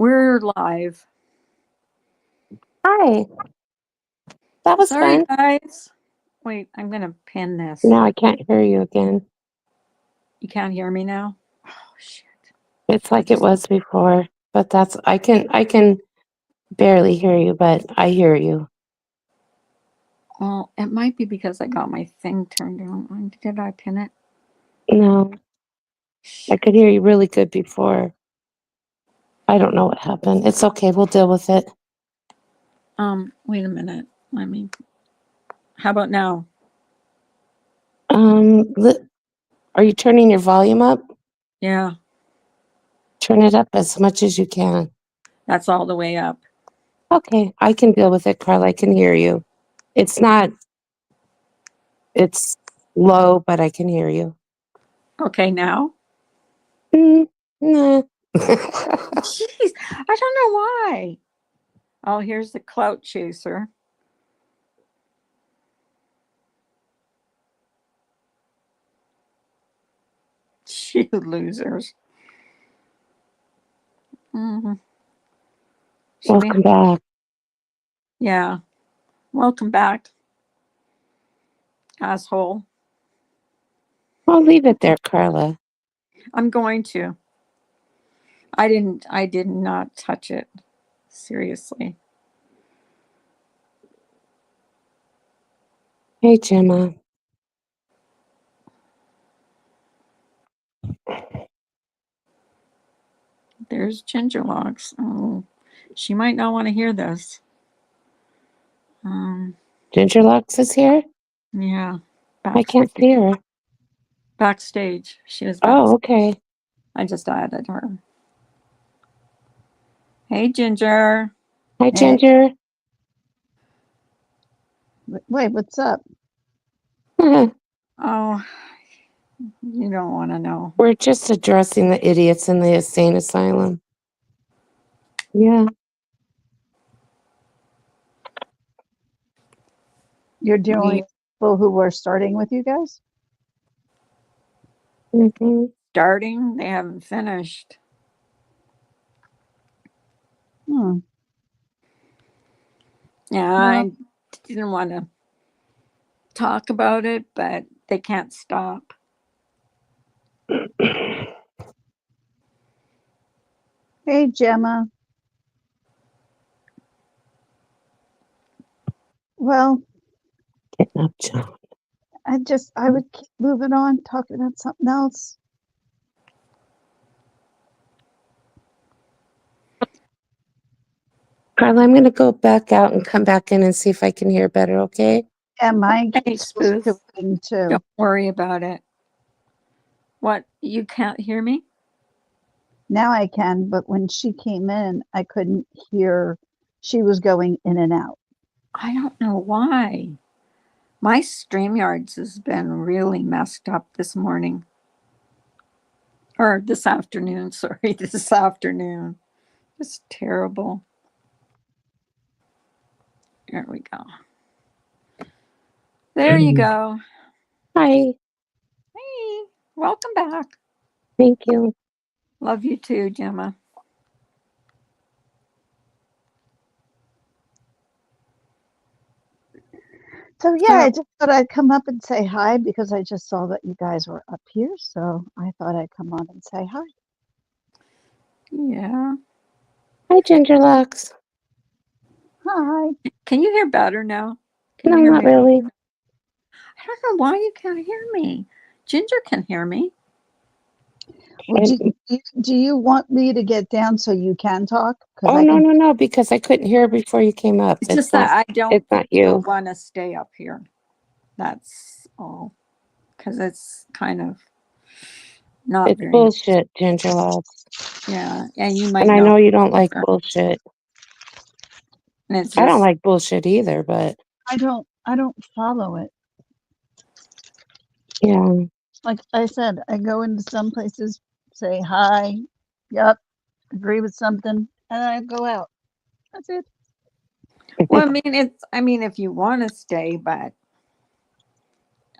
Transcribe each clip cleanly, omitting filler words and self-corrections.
We're live. Hi, that was Sorry, fun. guys. Wait, I'm going to pin this. Now I can't hear you again. You can't hear me now? Oh, shit. It's I like it just, was before, but I can barely hear you, but I hear you. well, it might be because I got my thing turned on. Did I pin it? No, I could Shit. hear you really good before. I don't know what happened. It's okay. We'll deal with it. Wait a minute. How about now? Li- are you turning your volume up? Yeah, Turn it up as much as you can. that's all the way up. Okay, I can deal with it, Carla. I can hear you. It's not, it's low, but I can hear you. Okay, now? Nah. Jeez, I don't know why. Oh, here's the clout chaser. You losers. hmm Should we? Welcome back. Yeah. Welcome back, asshole. I'll leave it there, Carla. I'm going to. I did not touch it. Seriously. Hey, Gemma. There's Ginger Locks. Oh, she might not want to hear this. Um, Gingerlocks is here? yeah. I Back can't see her. backstage. She was back. Oh, okay. I just added her. Hey, Ginger. Hi, Hey, Ginger. wait, what's up? We're Oh, you don't want to know. just addressing the idiots in the insane asylum. Yeah. You're dealing We with people who were starting with you guys? hmm starting. They haven't finished. Hmm. Yeah, Well, I didn't want to talk about it, but they can't stop. hey, Gemma. Well, Getting up, John. I would keep moving on, talking about something else. Carla, I'm going to go back out and come back in and see if I can hear better, okay? And mine Hey, keeps Spoof. fluctuating too. Don't worry about it. What? You can't hear me? Now I can, but when she came in, I couldn't hear. She was going in and out. I don't know why. My StreamYards has been really messed up this morning. Or this afternoon, sorry, this afternoon. It's terrible. There we go. There you go. Hi. Hey, welcome back. Thank you. Love you too, Gemma. So yeah, So, I just thought I'd come up and say hi because I just saw that you guys were up here. So I thought I'd come on and say hi. yeah. Hi, Gingerlocks. Hi. Can you hear better now? Can No, you hear not me? really. I don't know why you can't hear me. Ginger can hear me. Well, And, do you want me to get down so you can talk? Because oh, I no, can. no, no, because I couldn't hear before you came up. It's just that I don't It's not still you. want to stay up here. That's all. Because it's kind of not It's very nice. bullshit, Gingerlocks. Yeah. And you And might I not know you don't like either. bullshit. And it's I don't just, like bullshit either, but I don't follow it. yeah. Like I said, I go into some places, say hi, yep, agree with something, and I go out. That's it. well, I mean, if you want to stay, but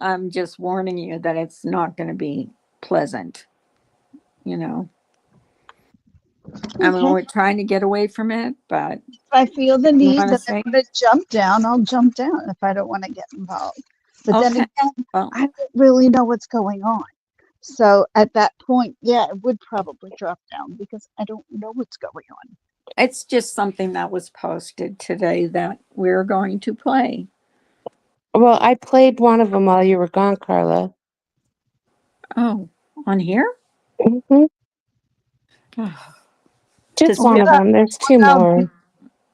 I'm just warning you that it's not going to be pleasant, you know. I mean, Okay. we're trying to get away from it, but If I feel the you need want to that I say, want to jump down, I'll jump down if I don't want to get involved. But then okay, again, well, I don't really know what's going on. So at that point, yeah, it would probably drop down because I don't know what's going on. it's just something that was posted today that we're going to play. Well, I played one of them while you were gone, Carla. Oh, on here? Hmm. Just Because one we, of them. There's two What I'll more. do,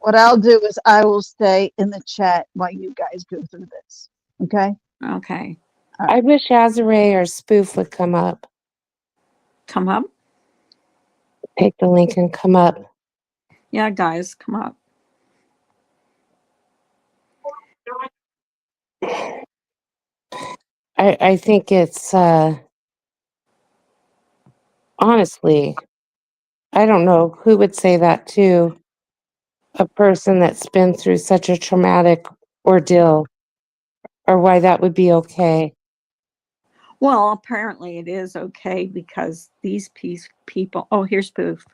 what I'll do is I will stay in the chat while you guys go through this. Okay? okay, All I right. wish Azure or Spoof would come up. come up. Take the link and come up. Yeah, guys, come up. I think it's honestly, I don't know who would say that to a person that's been through such a traumatic ordeal, or why that would be okay. Well, apparently it is okay because these people. Oh, here's Spoof.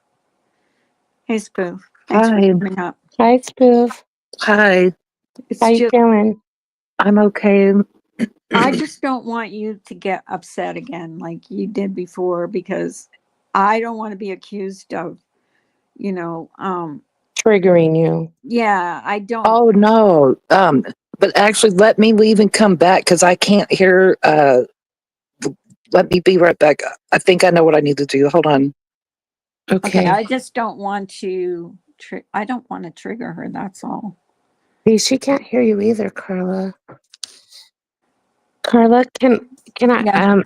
Hey, Spoof. Thanks for Hi. coming up. Hi, Spoof. Hi. It's How you just, feeling? I'm okay. I just don't want you to get upset again like you did before because I don't want to be accused of, you know, Triggering you. yeah, I don't. Oh no. But actually let me leave and come back because I can't hear let me be right back. I think I know what I need to do. Hold on. Okay, Okay. I just don't want to. I don't want to trigger her. That's all. See, she can't hear you either, Carla. Carla, can I Yeah.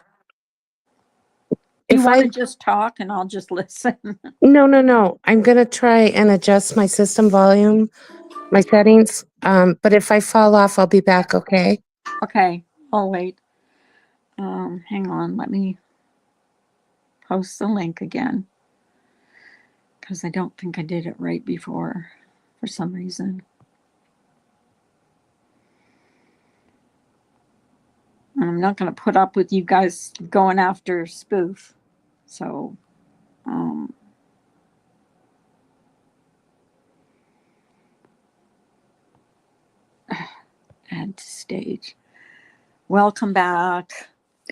Do you if want to I just talk and I'll just listen? no. I'm gonna try and adjust my system volume, my settings. But if I fall off, I'll be back, okay? Okay, I'll wait. Hang on. Let me post the link again because I don't think I did it right before for some reason. And I'm not going to put up with you guys going after Spoof. So, um, add to stage. Welcome back.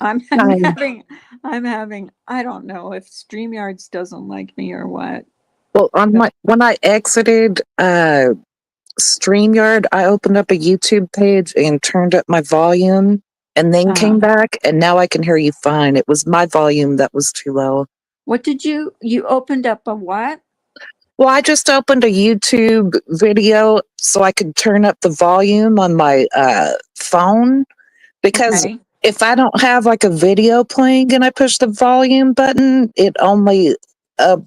I'm, I'm Hi. having, I'm having, I don't know if StreamYards doesn't like me or what. Well, on But, my when I exited StreamYard, I opened up a YouTube page and turned up my volume and then came back and now I can hear you fine. It was my volume that was too low. what did you opened up a what? Well, I just opened a YouTube video so I could turn up the volume on my phone because Okay. if I don't have like a video playing and I push the volume button, it only uh,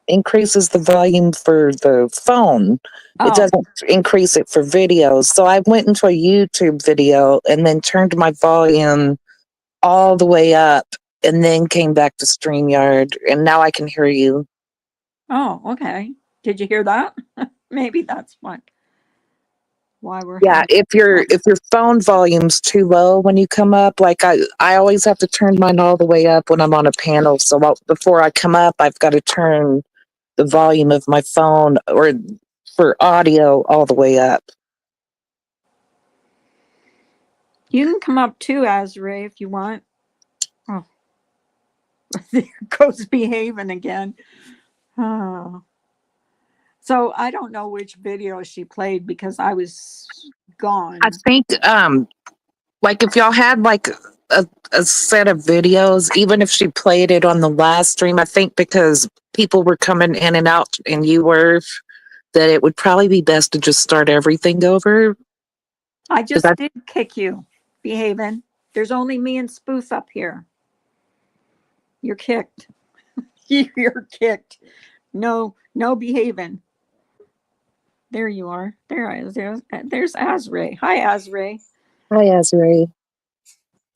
increases the volume for the phone. It Oh, doesn't increase it for videos. So I went into a YouTube video and then turned my volume all the way up and then came back to StreamYard and now I can hear you. oh, okay. Did you hear that? Maybe that's why we're Yeah, having if your trouble. phone volume's too low when you come up, like I always have to turn mine all the way up when I'm on a panel. So before I come up, I've got to turn the volume of my phone or for audio all the way up. You can come up too, Azray, if you want. Oh, there goes behaving again. Oh. So I don't know which video she played because I was I gone. think like if y'all had like a set of videos, even if she played it on the last stream, I think because people were coming in and out and you were, that it would probably be best to just start everything over. I 'Cause I, just did kick you, behaving. There's only me and Spoof up here. You're kicked. You're kicked. No, no behaving. There you are. There's Azray. Hi, Azray. hi, Azure.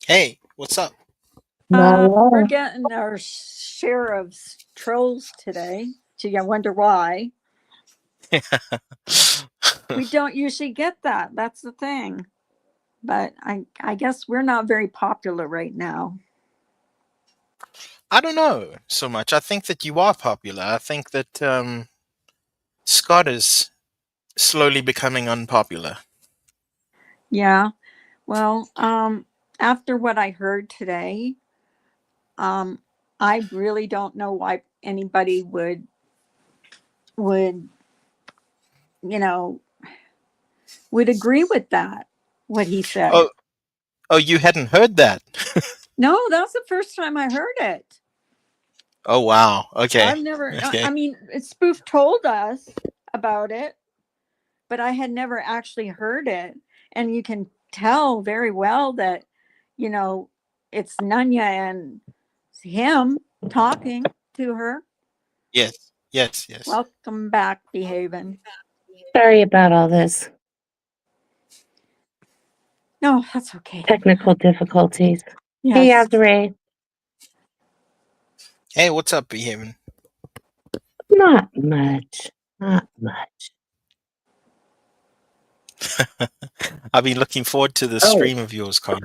Hey, what's up? Not at We're all. getting our share of trolls today. Gee, I wonder why. We don't usually get that. That's the thing. But I guess we're not very popular right now. I don't know so much. I think that you are popular. I think that Scott is slowly becoming unpopular. Yeah. Well, after what I heard today, I really don't know why anybody would you know would agree with that. What he said. Oh, oh, you hadn't heard that? No, that's the first time I heard it. Oh, wow. Okay. I've never. Okay. I mean, Spoof told us about it, but I had never actually heard it. And you can tell very well that, you know, it's Nunya and him talking to her. Yes. Yes. Yes. Welcome back, behaving. Sorry about all this. No, that's okay. Technical difficulties. Hey, Yes. Azure. Hey, what's up, behaving? Not much. Not much. I've been looking forward to this Oh, stream of yours, Carl.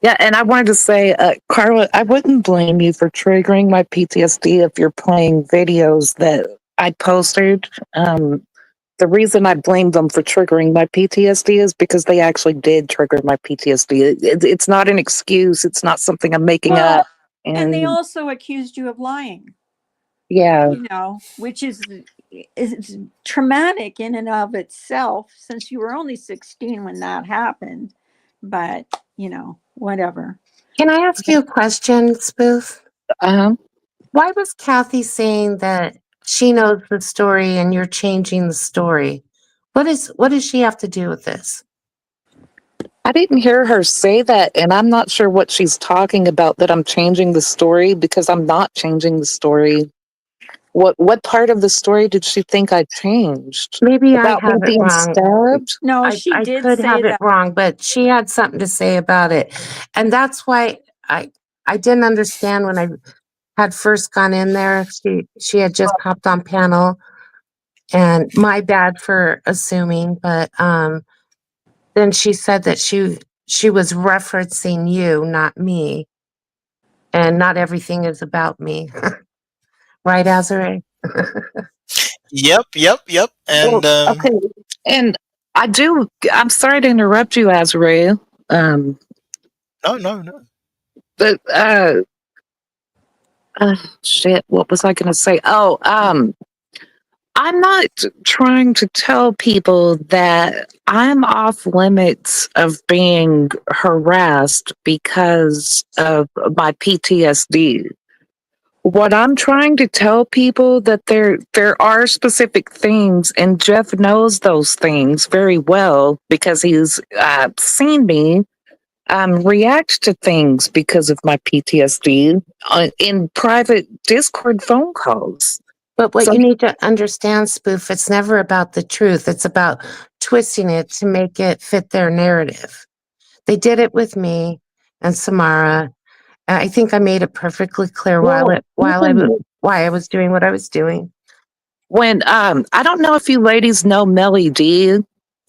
yeah. And I wanted to say, Carla, I wouldn't blame you for triggering my PTSD if you're playing videos that I posted. The reason I blamed them for triggering my PTSD is because they actually did trigger my PTSD. It's not an excuse. It's not something I'm making up. Well, and they And also accused you of lying, yeah, which is traumatic in and of itself since you were only 16 when that happened. But, whatever. Can I ask you a question, Spoof? uh-huh. Why was Kathy saying that she knows the story and you're changing the story? What does she have to do with this? I didn't hear her say that, and I'm not sure what she's talking about that I'm changing the story because I'm not changing the story. What part of the story did she think I changed? Maybe I About me have it being wrong. stabbed? No, she I did could say have it that. wrong, but she had something to say about it. And that's why I didn't understand when I had first gone in there. She had just popped on panel, and my bad for assuming, but then she said that she was referencing you, not me, and not everything is about me. Right, Azure? Yep. Yep. Yep. And Well, okay. And I'm sorry to interrupt you, Azrael. Um, no, no, no. but, shit, what was I going to say? Oh, I'm not trying to tell people that I'm off limits of being harassed because of my PTSD. What I'm trying to tell people that there are specific things, and Jeff knows those things very well because he's seen me react to things because of my PTSD in private Discord phone calls. But what So you need to understand, Spoof, it's never about the truth. It's about twisting it to make it fit their narrative. They did it with me and Samara. I think I made it perfectly clear well, why I was doing what I was doing. when I don't know if you ladies know Melly D. Yeah,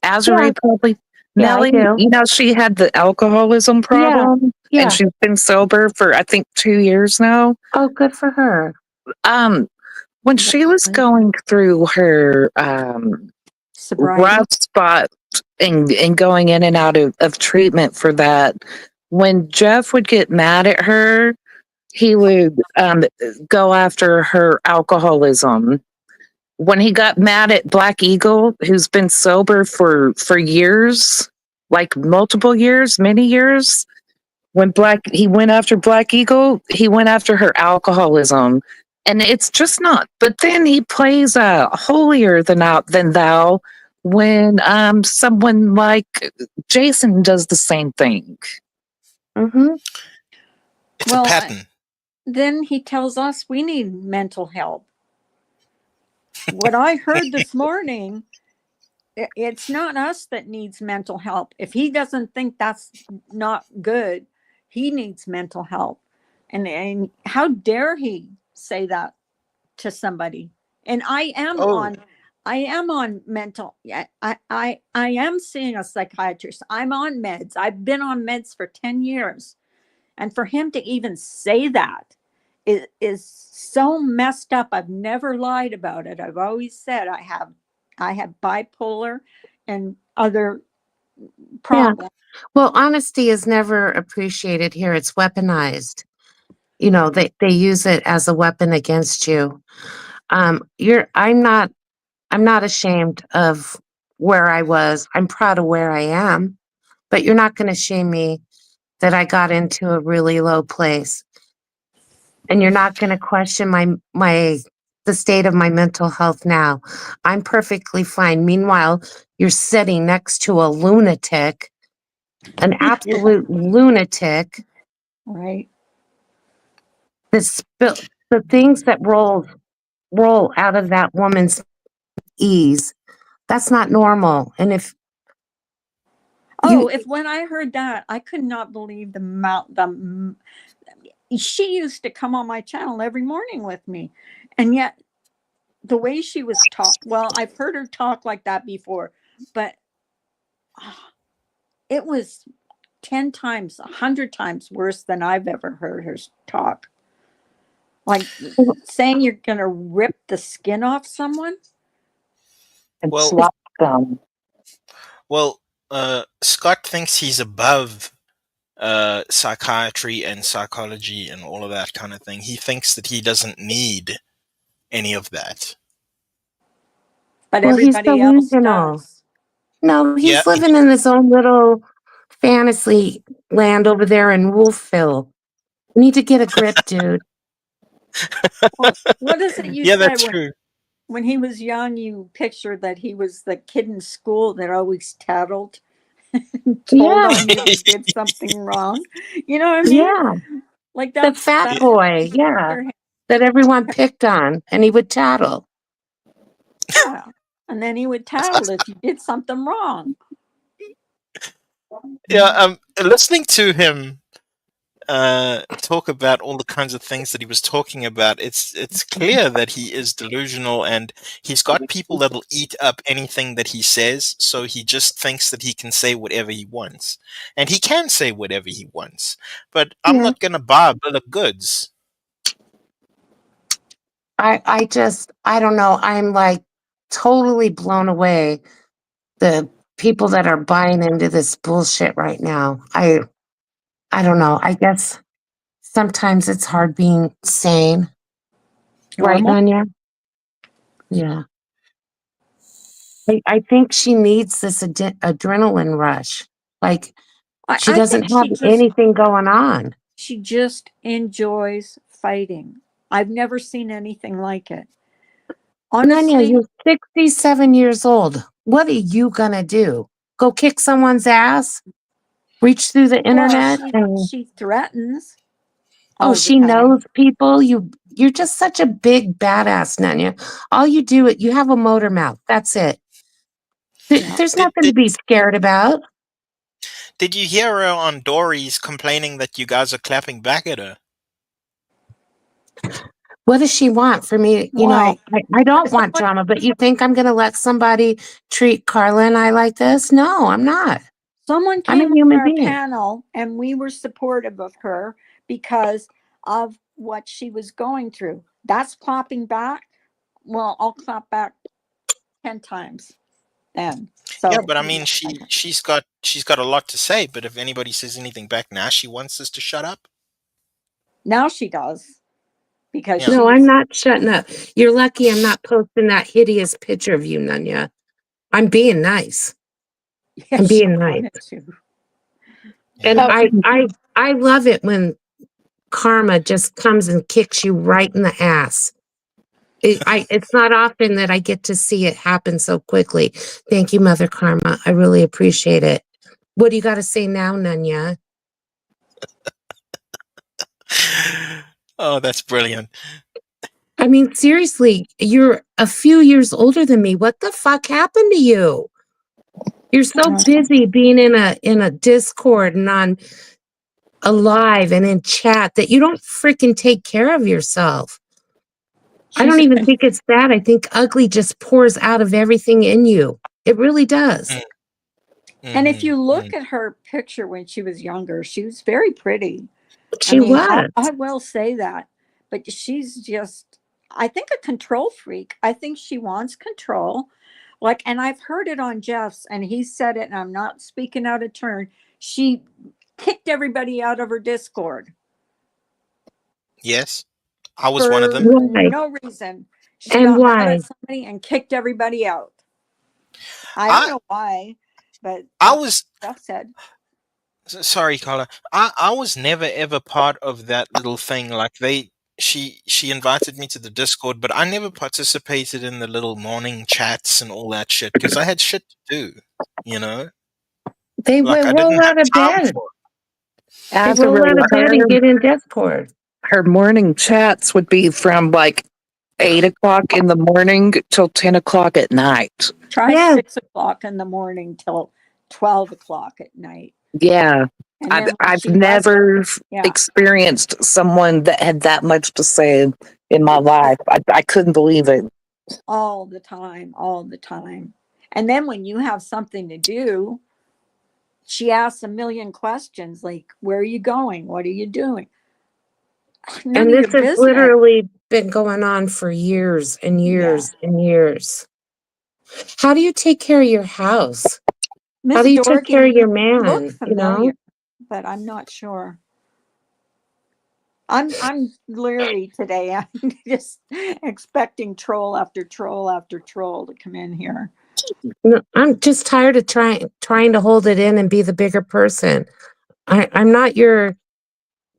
Azuri probably. yeah, I Melly, do. she had the alcoholism Yeah, problem and yeah. she's been sober for I think 2 years now. Oh, good for her. Um, when she was Right. going through her Sobriety. rough spot and going in and out of treatment for that, when Jeff would get mad at her, he would go after her alcoholism. When he got mad at Black Eagle, who's been sober for years, like multiple years, many years, when he went after Black Eagle, he went after her alcoholism. And it's just not. But then he plays holier than thou when someone like Jason does the same thing. Mm-hmm. It's a Well, pattern. then he tells us we need mental help. What I heard this morning, it's not us that needs mental help. If he doesn't think that's not good, he needs mental help. And how dare he say that to somebody? And Oh, I am on mental. Yeah, I am seeing a psychiatrist. I'm on meds. I've been on meds for 10 years. And for him to even say that is so messed up. I've never lied about it. I've always said I have bipolar and other Yeah. problems. Well, honesty is never appreciated here. It's weaponized. You know, they use it as a weapon against you. I'm not ashamed of where I was. I'm proud of where I am, but you're not going to shame me that I got into a really low place. And you're not going to question the state of my mental health now. I'm perfectly fine. Meanwhile, you're sitting next to a lunatic, an Yeah. absolute lunatic. Right. The things that roll out of that woman's ease, that's not normal. And if Oh, you if when I heard that, I could not believe the amount. She used to come on my channel every morning with me, and yet the way she was taught. Well, I've heard her talk like that before, but it was 10 times, 100 times worse than I've ever heard her talk. Like saying you're going to rip the skin off someone. Well, slap them. well, Scott thinks he's above psychiatry and psychology and all of that kind of thing. He thinks that he doesn't need any of that. But Well, he's everybody else delusional. does. No, Yeah, he's living in his own little fantasy land over there in Wolfville. You need to get a grip, dude. Well, what is it you yeah, said that's true. when he was young? You pictured that he was the kid in school that always tattled and told Yeah, on you if you did something wrong. You know what I mean? yeah. Like The that's fat how I boy, yeah, picture him. that everyone picked on, and he would tattle. Yeah. And then he would tattle if you did something wrong. Yeah, listening to him talk about all the kinds of things that he was talking about, it's clear that he is delusional, and he's got people that'll eat up anything that he says, so he just thinks that he can say whatever he wants. And he can say whatever he wants. But I'm Yeah. not gonna buy a bill of goods. I don't know. I'm like totally blown away. The people that are buying into this bullshit right now. I don't know. I guess sometimes it's hard being sane. Right, Normal. Nanya? Yeah. I think she needs this adrenaline rush. Like she I doesn't think have anything going on. she just enjoys fighting. I've never seen anything like it. Nanya, Honestly, you're 67 years old. What are you gonna do? Go kick someone's ass? Reach through the well, internet and she threatens oh, all the she time. knows people. You're just such a big badass, Nanya. All you do it. You have a motor mouth. That's it. Yeah. There's Did, nothing to did be scared about. did you hear her on Dory's complaining that you guys are clapping back at her? What does she want for me? You know, Why? I don't want Someone, drama, but you think I'm going to let somebody treat Carla and I like this? No, I'm not. someone I'm a came on human our being. panel and we were supportive of her because of what she was going through. That's clapping back. Well, I'll clap back 10 times then. Yeah, So but I mean, she's got a lot to say. But if anybody says anything back now, she wants us to shut up. now she does because Yeah. No, I'm she's, not shutting up. You're lucky I'm not posting that hideous picture of you, Nanya. I'm being nice. yeah, I'm she being nice. wanted to. And Yeah. I love it when karma just comes and kicks you right in the ass. It's not often that I get to see it happen so quickly. Thank you, Mother Karma. I really appreciate it. What do you got to say now, Nanya? Oh, that's brilliant. I mean, seriously, you're a few years older than me. What the fuck happened to you? You're so busy being in a Discord and on a live and in chat that you don't freaking take care of yourself. I She's don't even think it's that. I think ugly just pours out of everything in you. It really does. and if you Mm-hmm. look at her picture when she was younger, she was very pretty. I She mean, was. I will say that, but she's just, I think, a control freak. I think she wants control. Like, and I've heard it on Jeff's, and he said it, and I'm not speaking out of turn. She kicked everybody out of her Discord Yes, I was one of for them. Why? no reason. She And got mad why? at somebody and kicked everybody out. I don't I know why, but I that's was what Jeff said. sorry, Carla. I was never ever part of that little thing. Like she invited me to the Discord, but I never participated in the little morning chats and all that shit because I had shit to do. You know, They like will I roll didn't out of have time bed. for They As a roll out of bed and her get in Discord. her morning chats would be from like 8 o'clock in the morning till 10 o'clock at night. Try Yeah. 6 o'clock in the morning till 12 o'clock at night. Yeah. And then when I've she was, never yeah, experienced someone that had that much to say in my life. I couldn't believe it. all the time, all the time. And then when you have something to do, she asks a million questions like, where are you going? What are you doing? None And of this your has business. literally been going on for years and Yeah. years and years. How do you take care of your house? How Miss do you take care of Dorky, your you look man? You familiar, know? but I'm not sure. I'm leery today. I'm just expecting troll after troll after troll to come in here. No, I'm just tired of trying to hold it in and be the bigger person. I'm not your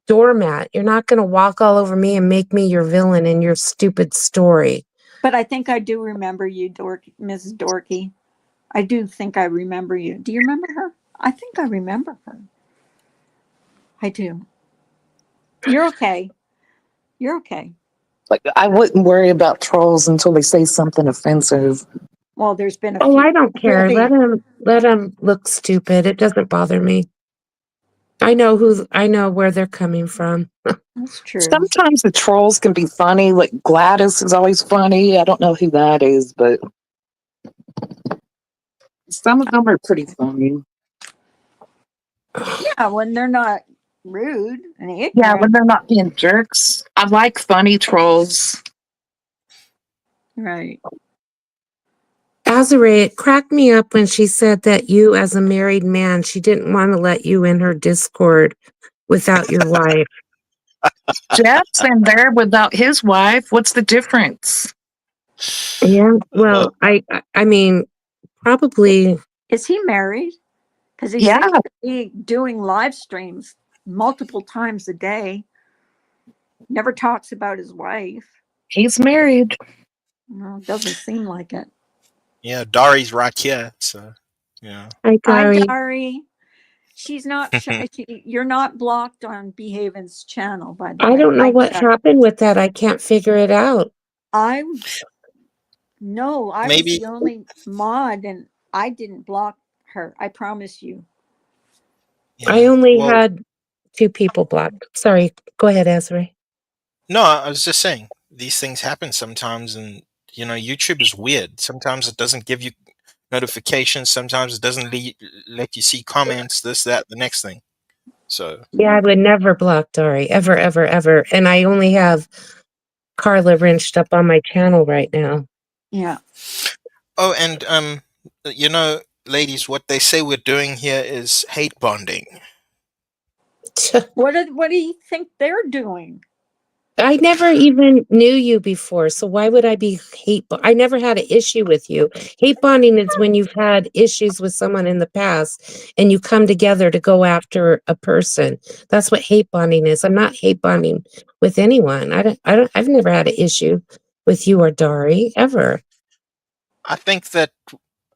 doormat. You're not going to walk all over me and make me your villain in your stupid story. But I think I do remember you, Mrs. Dorky. I do think I remember you. Do you remember her? I think I remember her. I do. You're okay. You're okay. Like I wouldn't worry about trolls until they say something offensive. Well, there's been a Oh, few I don't care. really. Let him look stupid. It doesn't bother me. I know where they're coming from. That's true. Sometimes the trolls can be funny. Like Gladys is always funny. I don't know who that is, but some of them are pretty funny. Yeah, when they're not rude and Yeah, ignorant. when they're not being jerks. I like funny trolls. Right. Azare, it cracked me up when she said that you, as a married man, she didn't want to let you in her Discord without your wife. Jeff's in there without his wife. What's the difference? Yeah, Uh, well, I mean, probably. Is he married? Because he Yeah, seems to be doing live streams multiple times a day. Never talks about his wife. he's married. No, it doesn't seem like it. yeah, Dari's right here. So yeah. Hi, Hi, Dari. Dari. She's not. You're not blocked on Behaven's channel, by the I way. don't know I what checked. happened with that. I can't figure it out. I no. I was Maybe the only mod, and I didn't block her. I promise you. I yeah. only Well, had 2 people blocked. Sorry. Go ahead, Azare. no, I was just saying these things happen sometimes, and YouTube is weird. Sometimes it doesn't give you notifications. Sometimes it doesn't let you see comments. This, that, the next thing. So, Yeah, I would never block Dari. Ever, ever, ever. And I only have Carla wrenched up on my channel right now. Yeah. oh, and ladies, what they say we're doing here is hate bonding. What do you think they're doing? I never even knew you before, so why would I be I never had an issue with you. Hate bonding is when you've had issues with someone in the past and you come together to go after a person. That's what hate bonding is. I'm not hate bonding with anyone. I've never had an issue with you or Dari ever. I think that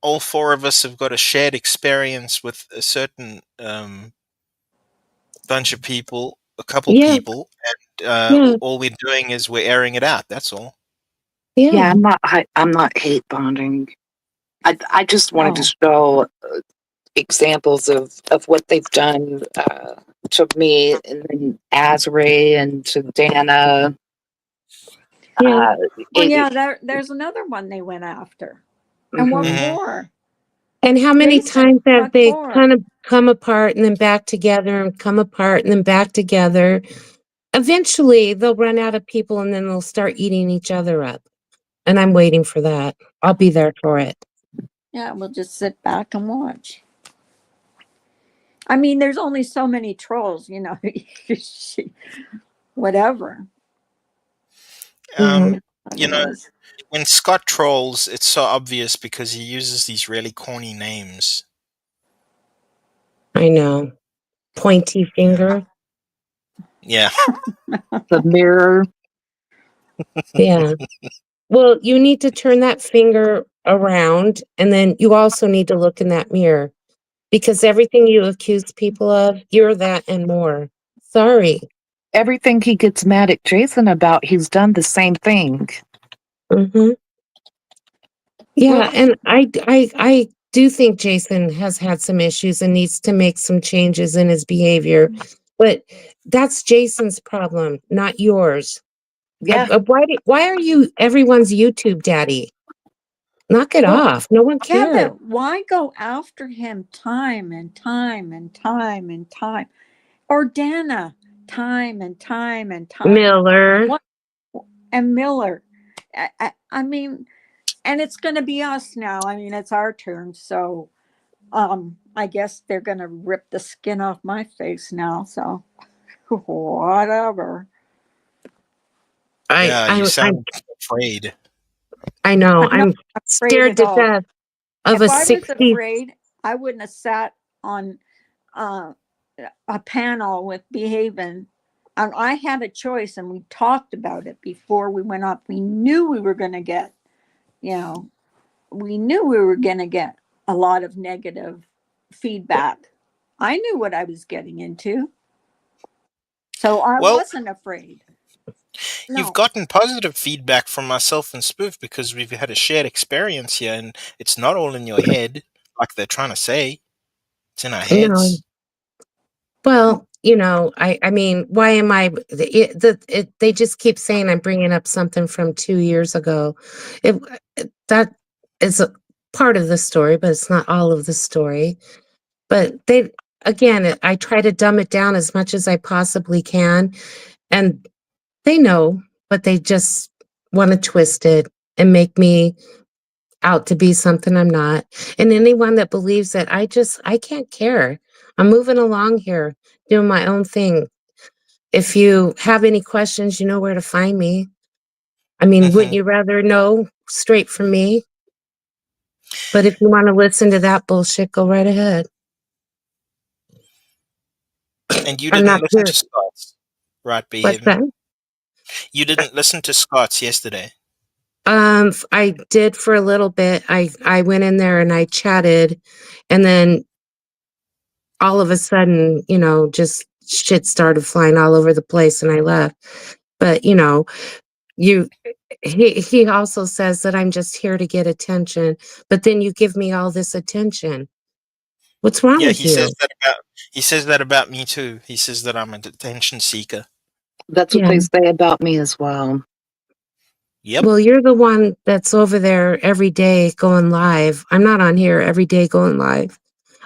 all four of us have got a shared experience with a certain bunch of people, a couple Yeah, people, and yeah, all we're doing is we're airing it out. That's all. yeah. Yeah, I'm not hate bonding. I just wanted to Oh, show examples of what they've done to me and then Azray and to Dana. Yeah. Uh, well, it, yeah. There's another one they went after, and what Hmm. Hmm. for? And how many Jason, times have what they for? kind of come apart and then back together and come apart and then back together? Eventually, they'll run out of people and then they'll start eating each other up. And I'm waiting for that. I'll be there for it. Yeah, we'll just sit back and watch. I mean, there's only so many trolls, you know. Whatever. Yeah, You know, when Scott trolls, it's so obvious because he uses these really corny names. I know. Pointy finger. Yeah. The mirror. Yeah. Well, you need to turn that finger around and then you also need to look in that mirror because everything you accuse people of, you're that and more. Sorry. Everything he gets mad at Jason about, he's done the same thing. Mm-hmm. Yeah, Well, and I do think Jason has had some issues and needs to make some changes in his behavior, but that's Jason's problem, not yours. Yeah. Why are you everyone's YouTube daddy? Knock it well, off. No one yeah, cares. but why go after him time and time and time and time? Or Dana, time and time and time. Miller. What? And Miller. I mean, and it's going to be us now. I mean, it's our turn. So, I guess they're going to rip the skin off my face now. So, whatever. I Yeah, you I I sound afraid. I know. I'm not I'm afraid scared at to all. death of If a I was 60. afraid, I wouldn't have sat on uh, a panel with behaving. And I had a choice, and we talked about it before we went up. We knew we were going to get, you know, we knew we were going to get a lot of negative feedback. I knew what I was getting into, so I Well, wasn't afraid. you've No, gotten positive feedback from myself and Spoof because we've had a shared experience here, and it's not all in your head, like they're trying to say. It's in our No. heads. Well, I mean, why am I? They just keep saying I'm bringing up something from 2 years ago. It, that is a part of the story, but it's not all of the story. But I try to dumb it down as much as I possibly can, and they know, but they just want to twist it and make me out to be something I'm not. And anyone that believes that, I can't care. I'm moving along here, doing my own thing. If you have any questions, you know where to find me. I mean, wouldn't Hmm. you rather know straight from me? But if you want to listen to that bullshit, go right ahead. And you I'm didn't not listen here. to Scott's, right, What's Behaven? that? You didn't listen to Scott's yesterday. I did for a little bit. I went in there and I chatted, and then all of a sudden, just shit started flying all over the place, and I left. But you he also says that I'm just here to get attention, but then you give me all this attention. What's wrong Yeah, with you? he says that about me too. He says that I'm an attention seeker. That's what Yeah. they say about me as well. Yep. Well, you're the one that's over there every day going live. I'm not on here every day going live.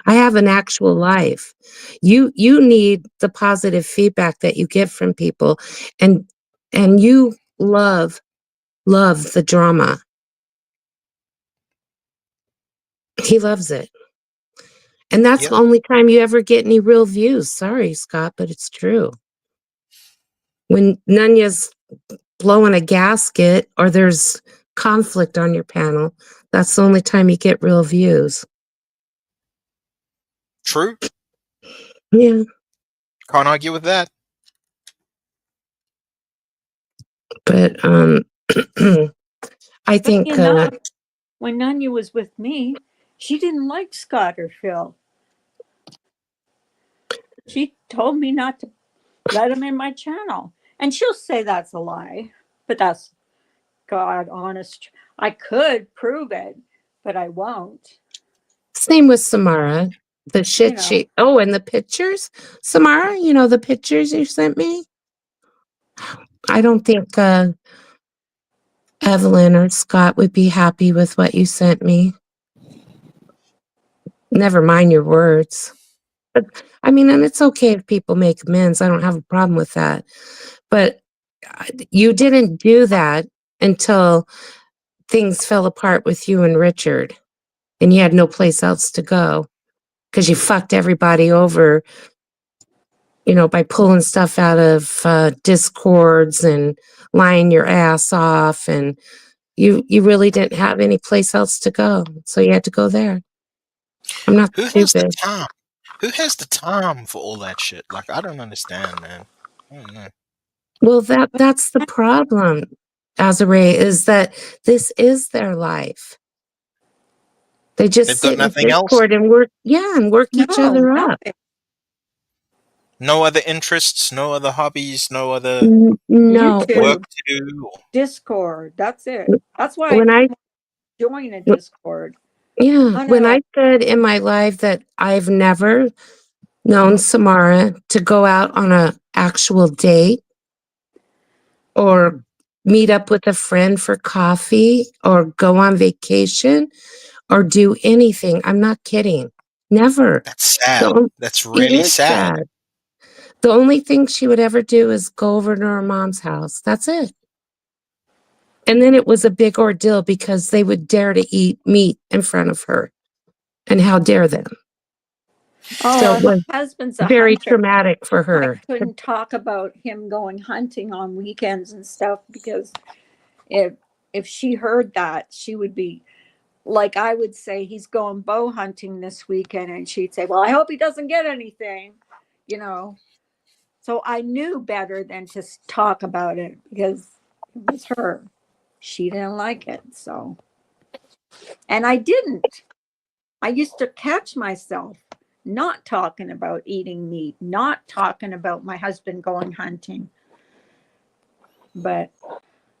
I have an actual life. You need the positive feedback that you get from people, and you love the drama. He loves it. And that's Yep. the only time you ever get any real views. Sorry, Scott, but it's true. When Nunya's blowing a gasket or there's conflict on your panel, that's the only time you get real views. True. Yeah, Can't argue with that. but I funny think enough, when Nanya was with me, she didn't like Scott or Phil. She told me not to let him in my channel, and she'll say that's a lie, but that's God honest. I could prove it, but I won't. same with Samara. The You shit know, and the pictures, Samara, the pictures you sent me. I don't think Evelyn or Scott would be happy with what you sent me. Never mind your words. But, I mean, and it's okay if people make amends. I don't have a problem with that. But you didn't do that until things fell apart with you and Richard, and you had no place else to go because you fucked everybody over, by pulling stuff out of discords and lying your ass off, and you really didn't have any place else to go, so you had to go there. I'm not Who has the stupid. time? Who has the time for all that shit? Like, I don't understand, man. I don't know. Well, that's the problem, Azare, is that this is their life. They just They've got sit in nothing else. Discord and work each No, other up. nothing. No other interests, no other hobbies, no other No, work YouTube, to do. Discord. That's it. That's why I when I didn't join a Discord. when No. I said in my live that I've never known Samara to go out on a actual date or meet up with a friend for coffee or go on vacation or do anything. I'm not kidding. Never. That's sad. The on- That's It really is sad. sad. The only thing she would ever do is go over to her mom's house. That's it. And then it was a big ordeal because they would dare to eat meat in front of her. And how dare them? So Oh, it my was husband's a very hunter. traumatic for I her. couldn't talk about him going hunting on weekends and stuff because if if she heard that, she would be like, I would say he's going bow hunting this weekend, and she'd say, "Well, I hope he doesn't get anything," you know. So I knew better than to talk about it because it was her. She didn't like it, so and I didn't. I used to catch myself not talking about eating meat, not talking about my husband going hunting, but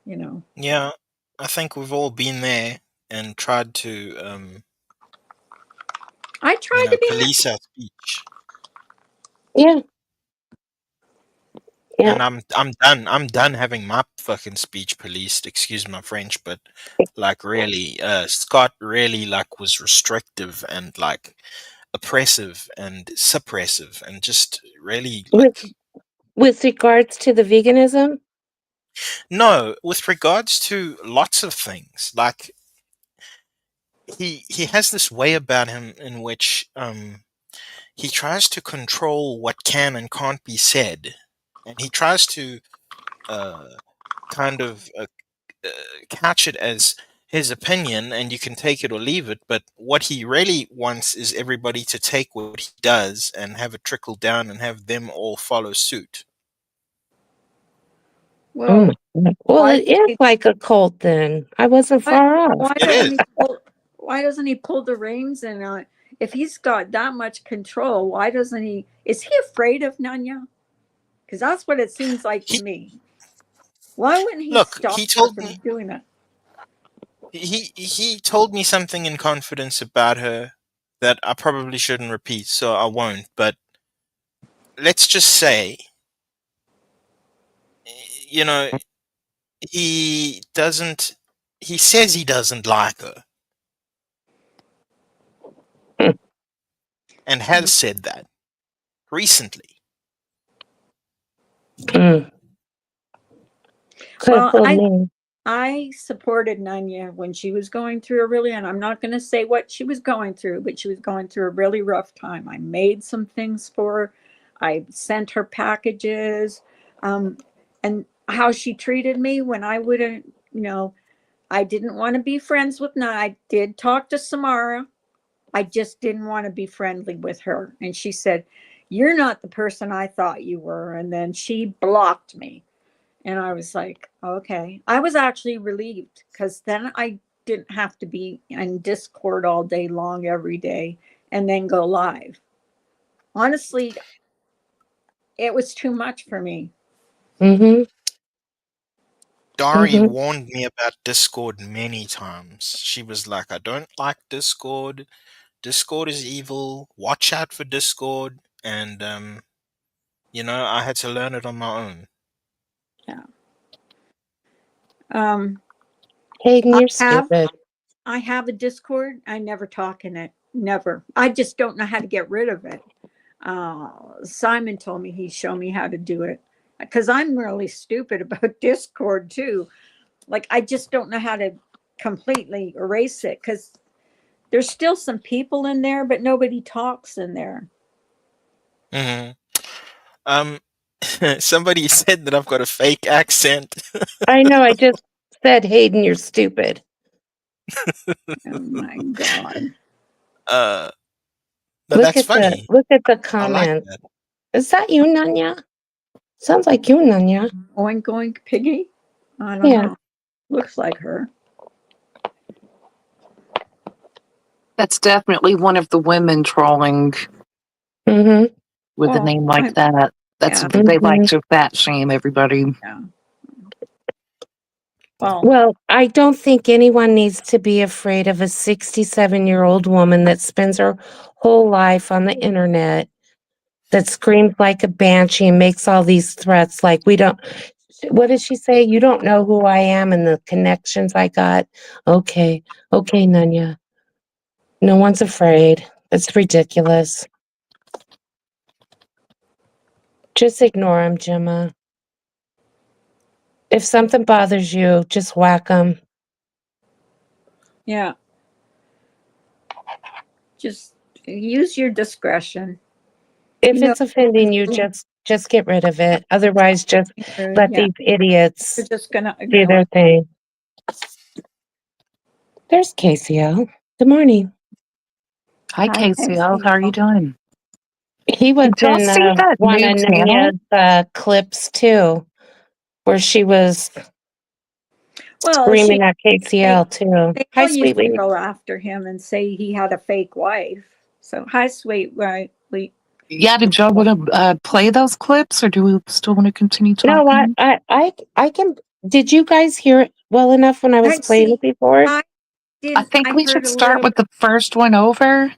you know. Yeah, I think we've all been there and tried to, I tried to be police our speech. Yeah, yeah. And I'm done. I'm done having my fucking speech policed. Excuse my French, but like really, Scott really like was restrictive and like oppressive and suppressive and just really With like with regards to the veganism, no. With regards to lots of things, like he has this way about him in which he tries to control what can and can't be said, and he tries to uh, kind of couch it as his opinion, and you can take it or leave it. But what he really wants is everybody to take what he does and have it trickle down and have them all follow suit. oh well, my God. Well, why it is like a cult then. I wasn't why, far off. why It doesn't is. he pull the reins and if he's got that much control, why doesn't he is he afraid of Nanya? Because that's what it seems like to He me. Why wouldn't he look. stop her from doing it? He told me something in confidence about her that I probably shouldn't repeat, so I won't. But let's just say, you know, he doesn't. He says he doesn't like her and has said that recently. Mm. Could have Well, told I me. I supported Nanya when she was going through a really, and I'm not going to say what she was going through, but she was going through a really rough time. I made some things for her. I sent her packages, um, and how she treated me when I wouldn't, I didn't want to be friends with Nanya. I did talk to Samara. I just didn't want to be friendly with her. And she said, "You're not the person I thought you were." And then she blocked me. And I was like, okay. I was actually relieved because then I didn't have to be in Discord all day long every day and then go live. Honestly, it was too much for me. Mm-hmm. Dari Mm-hmm. warned me about Discord many times. She was like, I don't like Discord. Discord is evil. Watch out for Discord. And, I had to learn it on my own. Yeah. Um, Hayden, I you're have stupid. I have a Discord. I never talk in it. never. I just don't know how to get rid of it. Simon told me he'd show me how to do it because I'm really stupid about Discord too. Like, I just don't know how to completely erase it because there's still some people in there, but nobody talks in there. Hmm. Somebody said that I've got a fake accent. I know, I just said, Hayden, you're stupid. Oh my God. No, that's funny. Look at the I like comment. that. Is that you, Nanya? Sounds like you, Nanya. Oink oink piggy? I don't Yeah. know. Looks like her. That's definitely one of the women trolling Mm-hmm. with a Well, name like that. That's yeah, they like Mm-hmm. to fat shame everybody. yeah. Well, Well, I don't think anyone needs to be afraid of a 67-year-old woman that spends her whole life on the internet, that screams like a banshee and makes all these threats like we don't. What did she say? You don't know who I am and the connections I got. Okay, Nanya. No one's afraid. It's ridiculous. Just ignore him, Gemma. If something bothers you, just whack him. yeah. Just use your discretion. If You know, it's offending you, just get rid of it. Otherwise, just let yeah, these idiots you're just gonna do ignore their it. thing. There's KCL. Good morning. Hi, Hi, KCL. How are you Casey. doing? He was Did y'all in see that one new of channel? Nanya's clips too, where she was Well, screaming at they KCL too. they Hi, all used to sweetie. go after him and say he had a fake wife. So hi, sweet, right? Yeah, did y'all want to play those clips, or do we still want to continue No, talking? I can. Did you guys hear it well enough when I was I playing it see. before? I I didn't. think I we heard should a start little with bit. the first one over.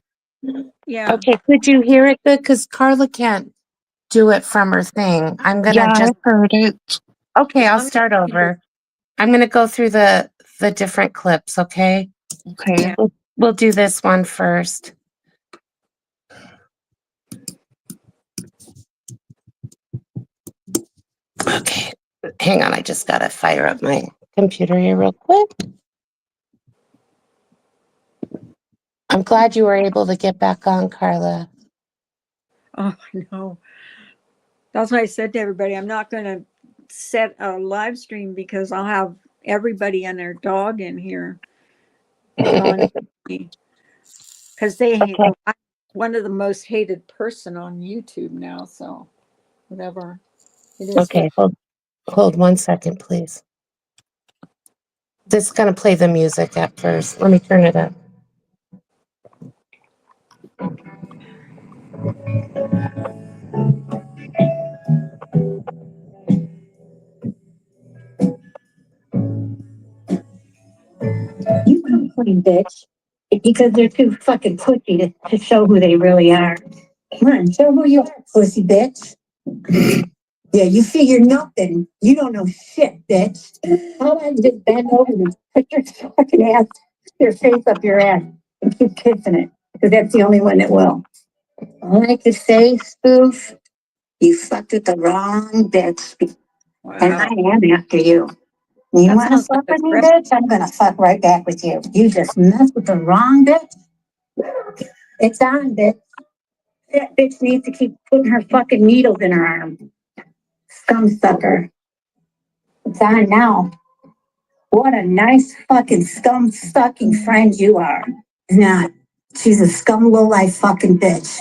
Yeah. Okay, could you hear it good? Because Carla can't do it from her thing. I'm Yeah, gonna I just. heard it. Okay, Yeah. I'll I'm start gonna hear. over. I'm gonna go through the different clips. Okay, Okay. Yeah. we'll do this one first. Okay, hang on. I just gotta fire up my computer here real quick. I'm glad you were able to get back on, Carla. Oh no. That's what I said to everybody. I'm not going to set a live stream because I'll have everybody and their dog in here yelling at me because they hate. Okay, I'm one of the most hated person on YouTube now. So whatever it is, what. okay. Hold 1 second, please. This is gonna play the music at first. Let me turn it up. You complain, bitch, because they're too fucking pussy to show who they really are. Come on, show who you are, pussy bitch. Yeah, you figure nothing. You don't know shit, bitch. How about you just bend over and put your fucking ass, your face up your ass and keep kissing it, because that's the only one that will. All I can say, Spoof, you fucked with the wrong bitch, and I Wow, am after you. You that want to sounds like fuck a with me, threat. bitch? I'm gonna fuck right back with you. You just messed with the wrong bitch. It's on, bitch. That bitch needs to keep putting her fucking needles in her arm. Scum sucker. It's on now. What a nice fucking scum sucking friend you are. Nah, she's a scum lowlife fucking bitch.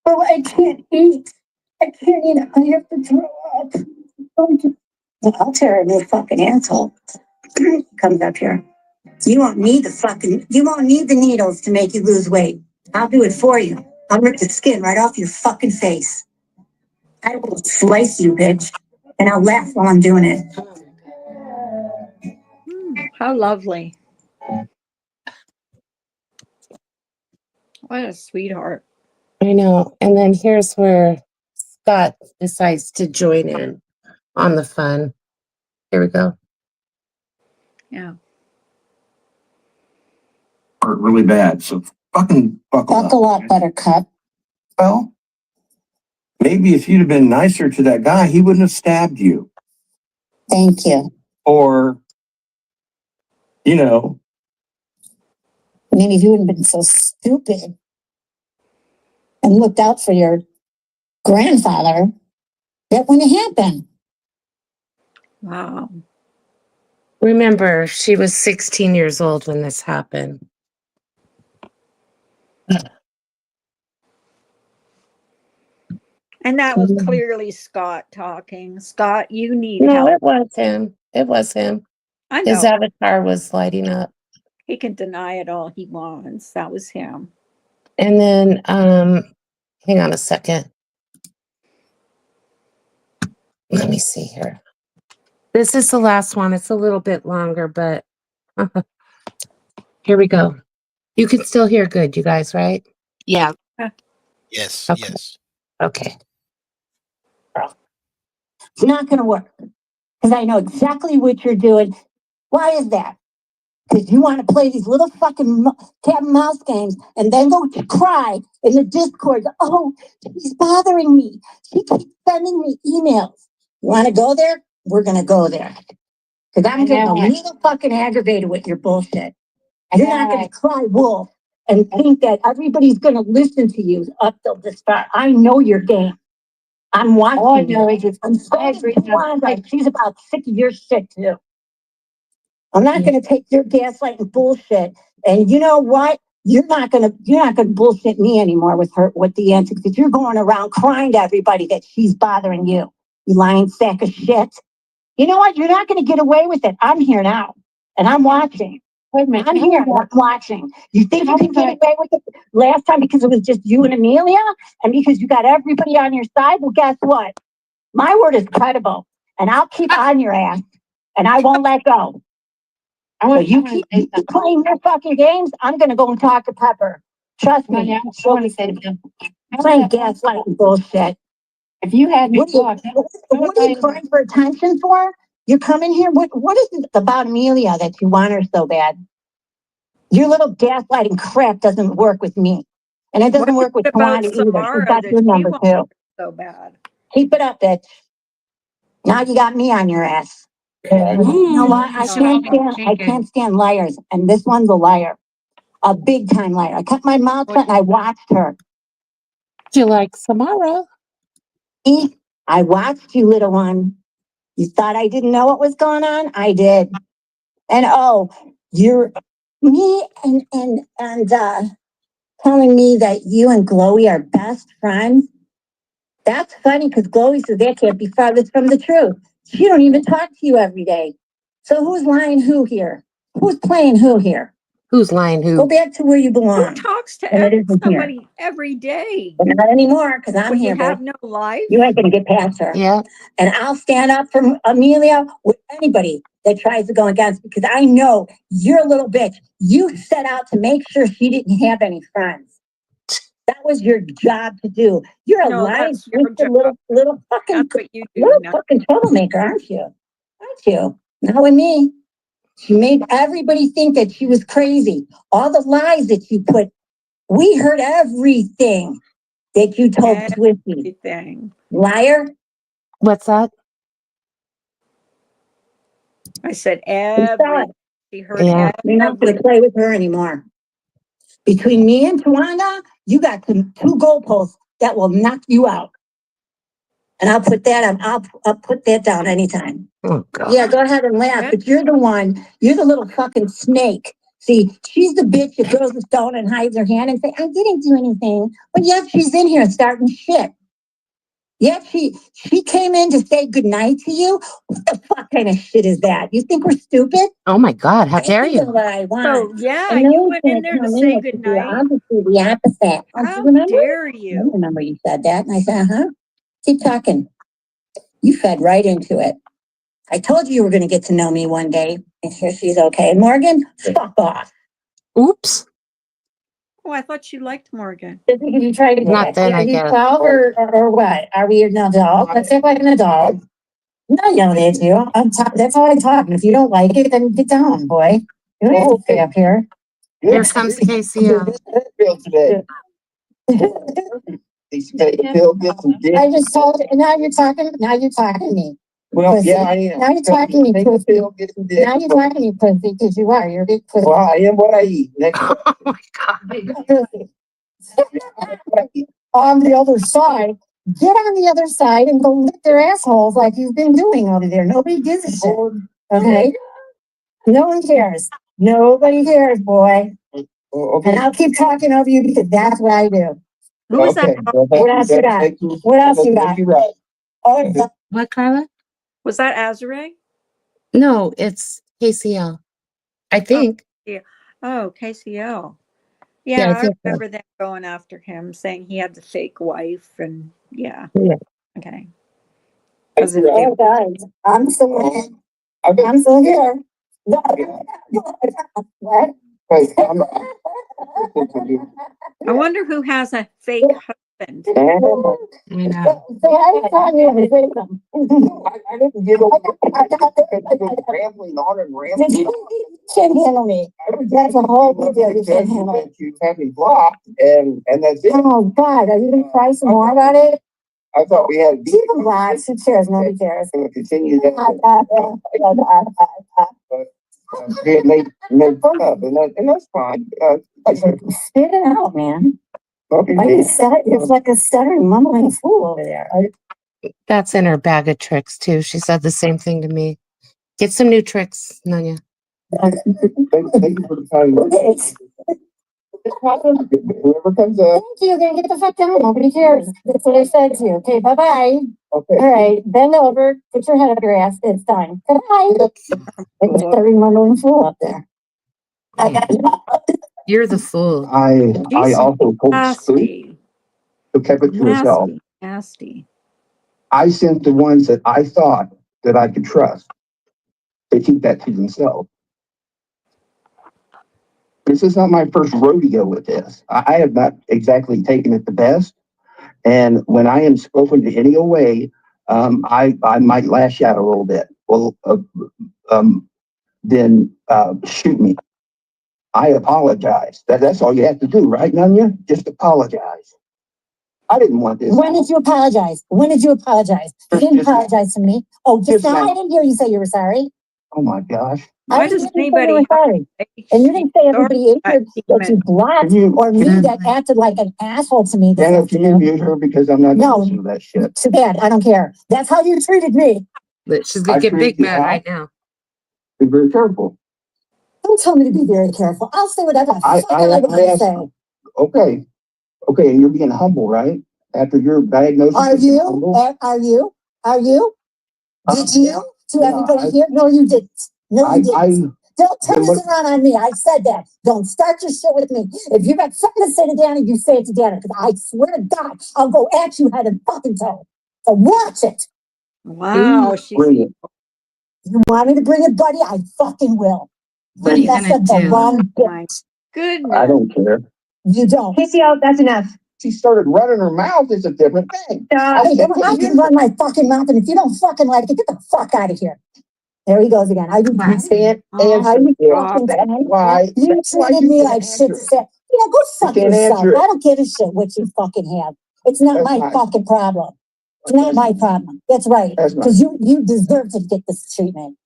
Oh, I can't eat. I can't eat. I have to throw up. Well, I'll tear a new fucking asshole. Comes up here. You won't need the needles to make you lose weight. I'll do it for you. I'll rip the skin right off your fucking face. I will slice you, bitch. And I'll laugh while I'm doing it. How lovely! What a sweetheart. I know. And then here's where Scott decides to join in on the fun. Here we go. Yeah. Hurt really bad. So Fucking buckle up. Buttercup. Well, maybe if you'd have been nicer to that guy, he wouldn't have stabbed you. Thank you. Or, you know, Maybe if you wouldn't have been so stupid and looked out for your grandfather, that wouldn't have happened. Wow. Remember, she was 16 years old when this happened. And that was clearly Scott talking. Scott, you need No, help. it was him. It was him. I know. His avatar was lighting up. He can deny it all he wants. That was him. And then, hang on a second. Let me see here. This is the last one. It's a little bit longer, but here we go. You can still hear good, you guys, right? Yeah. Yes, Okay. yes. Okay. It's not going to work because I know exactly what you're doing. Why is that? Because you want to play these little fucking cat and mouse games and then go to cry in the Discord. Oh, she's bothering me. She keeps sending me emails. You want to go there? We're going to go there. Because I'm getting a little fucking aggravated with your bullshit. You're not going to cry wolf and think that everybody's going to listen to you up till the start. I know your game. I'm watching. Oh, I know. I'm so angry. Like she's about sick of your shit too. I'm not going to take your gaslighting bullshit. And you know what? You're not going to bullshit me anymore with the antics that you're going around crying to everybody that she's bothering you. You lying sack of shit. You know what? You're not going to get away with it. I'm here now and I'm watching. Wait a minute. I'm here. I'm watching. You think you can get away with it last time because it was just you and Amelia and because you got everybody on your side? Well, guess what? My word is credible and I'll keep on your ass and I won't let go. So you keep playing your fucking games. I'm going to go and talk to Pepper. Trust me. I want to say to him, playing gaslighting bullshit. If you had me what are you crying for attention for? You come in here. What is it about Amelia that you want her so bad? Your little gaslighting crap doesn't work with me. And it doesn't work with Tawanda either. She's got your number too. So bad. Keep it up, bitch. Now you got me on your ass. You know what? I can't stand liars. And this one's a liar. A big time liar. I kept my mouth shut and I watched her. Do you like Samara? I watched you, little one. You thought I didn't know what was going on? I did. And oh, you're me and telling me that you and Chloe are best friends. That's funny because Chloe says that can't be farthest from the truth. She don't even talk to you every day. So who's lying who here? Who's playing who here? Who's lying who? Go back to where you belong. Who talks to somebody every day? But not anymore because I'm When here. you have no life? You ain't going to get past her. Yeah. And I'll stand up for Amelia with anybody that tries to go against because I know you're a little bitch. You set out to make sure she didn't have any friends. That was your job to do. You're a lying, little fucking troublemaker, aren't you? Aren't you? Not with me. She made everybody think that she was crazy. All the lies that you put. We heard everything that you told Swifty. Liar. What's that? I said everything. She heard You're not going to play with her anymore. Between me and Tawanda, you got two goalposts that will knock you out. And I'll put that on. I'll put that down anytime. Oh, God. Yeah, go ahead and laugh. But you're the little fucking snake. See, she's the bitch that throws the stone and hides her hand and say, I didn't do anything. But yet she's in here starting shit. Yet she came in to say goodnight to you. What the fuck kind of shit is that? You think we're stupid? Oh my God, how dare you? What I want. So yeah, you went in there to say goodnight. Obviously the opposite. How dare you? I remember you said that. And I said, keep talking. You fed right into it. I told you were going to get to know me one day. And here she's okay. Morgan, fuck off. Oops. Oh, I thought you liked Morgan. You tried to Not then, I guess. 12 or what? Are we an adult? Let's act like an adult. I'm not yelling at you. That's how I talk. And if you don't like it, then get down, boy. You don't have to stay up here. Here comes KCO. Today. I just told you, now you're talking to me. Well, Pussy. yeah, I am. Now you're talking to me, Take the pussy. pill, get some dick. Now you're talking to me, pussy, because you are. You're a big pussy. Well, I am what I eat. Next Oh my God. On the other side, get on the other side and go lick their assholes like you've been doing over there. Nobody gives a shit. Okay? No one cares. Nobody cares, boy. okay. And I'll keep talking over you because that's what I do. Who was that? What else you got? What else you got? Oh, What, Carla? Was that Azure? No, it's KCL. I think. Yeah. Oh, KCL. Yeah, Yeah, I I think so. remember them going after him, saying he had the fake wife, and yeah. Yeah. Okay. As if oh, guys, I'm still here. I'm still here. What? I wonder who has a fake husband. I know. So I thought you had to them. I didn't give a rambling on and rambling. You can't handle me. That's a whole big deal. You can't handle it. You have me blocked, and that's it. Oh, God, are you going to cry some more about it? I thought we had. Keep them blocked. Who cares? Nobody cares. Going to continue that. Being made fun of, and that's fine. Spit it out, man. Okay. Why you it's like a stuttering, mumbling fool over there. That's in her bag of tricks too. She said the same thing to me. Get some new tricks, Nanya. Thank you for the time. Whoever comes up. Thank you. Then get the fuck down. Nobody cares. That's what I said to you. Okay, bye-bye. Okay. All right, bend over. Put your head up your ass. It's time. Goodbye. Like a stuttering, mumbling fool up there. You're the fool. I also told Spook Nasty. to keep it to herself. Nasty. Nasty. I sent the ones that I thought that I could trust to keep that to themselves. This is not my first rodeo with this. I have not exactly taken it the best. And when I am spoken to any way, I might lash out a little bit. Well, then shoot me. I apologize. That's all you have to do, right, Nunya? Just apologize. I didn't want this. When did you apologize? When did you apologize? You didn't apologize to me. Oh, just now? I didn't hear you say you were sorry. Oh my gosh. Why does anybody have sorry? And you didn't say everybody that you blocked or me that acted like an asshole to me. Can you mute her because I'm not listening to that shit. Too bad. I don't care. That's how you treated me. She's gonna get big mad right now. Be very careful. Don't tell me to be very careful. I'll say whatever I say. Okay. Okay, and you're being humble, right? After your diagnosis. Are you? Are you? Are you? Did you? To everybody here? No, you didn't. No, you didn't. Don't turn this around on me. I said that. Don't start your shit with me. If you got something to say to Dana, you say it to Dana. Because I swear to God, I'll go at you head and fucking toe. So watch it. Wow. You want me to bring it, buddy? I fucking will. What are you gonna do? Wrong My goodness. I don't care. You don't. KCL, that's enough. She started running her mouth. It's a different thing. I can run my fucking mouth, and if you don't fucking like it, get the fuck out of here. There he goes again. I can't answer. Why? You treated me like shit. You know, go fuck yourself. I don't give a shit what you fucking have. It's not my fucking problem. It's not my problem. That's right. Because you deserve to get this treatment.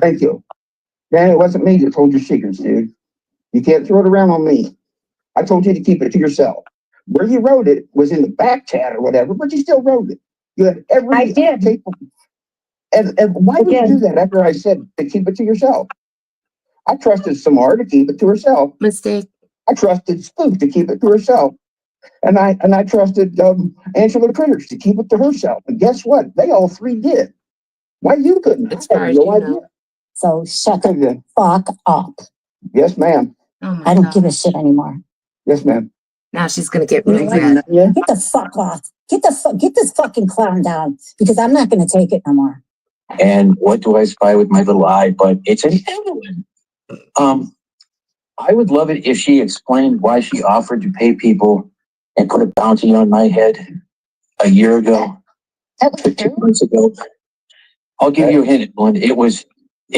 Thank you. Man, it wasn't me that told your secrets, dude. You can't throw it around on me. I told you to keep it to yourself. Where you wrote it was in the back chat or whatever, but you still wrote it. You had every. I did. And why would you do that after I said to keep it to yourself? I trusted Samar to keep it to herself. Mistake. I trusted Spook to keep it to herself. And I trusted Angela Critters to keep it to herself. And guess what? They all three did. Why you couldn't? I have no idea. So shut the fuck up. Yes, ma'am. Oh I don't give a shit anymore. Yes, ma'am. Now she's gonna get really mad. Get the fuck off. Get this fucking clown down because I'm not gonna take it no more. And what do I spy with my little eye? But it's an heroin. I would love it if she explained why she offered to pay people and put a bounty on my head a year ago, 2 months ago. I'll give you a hint, Melinda. It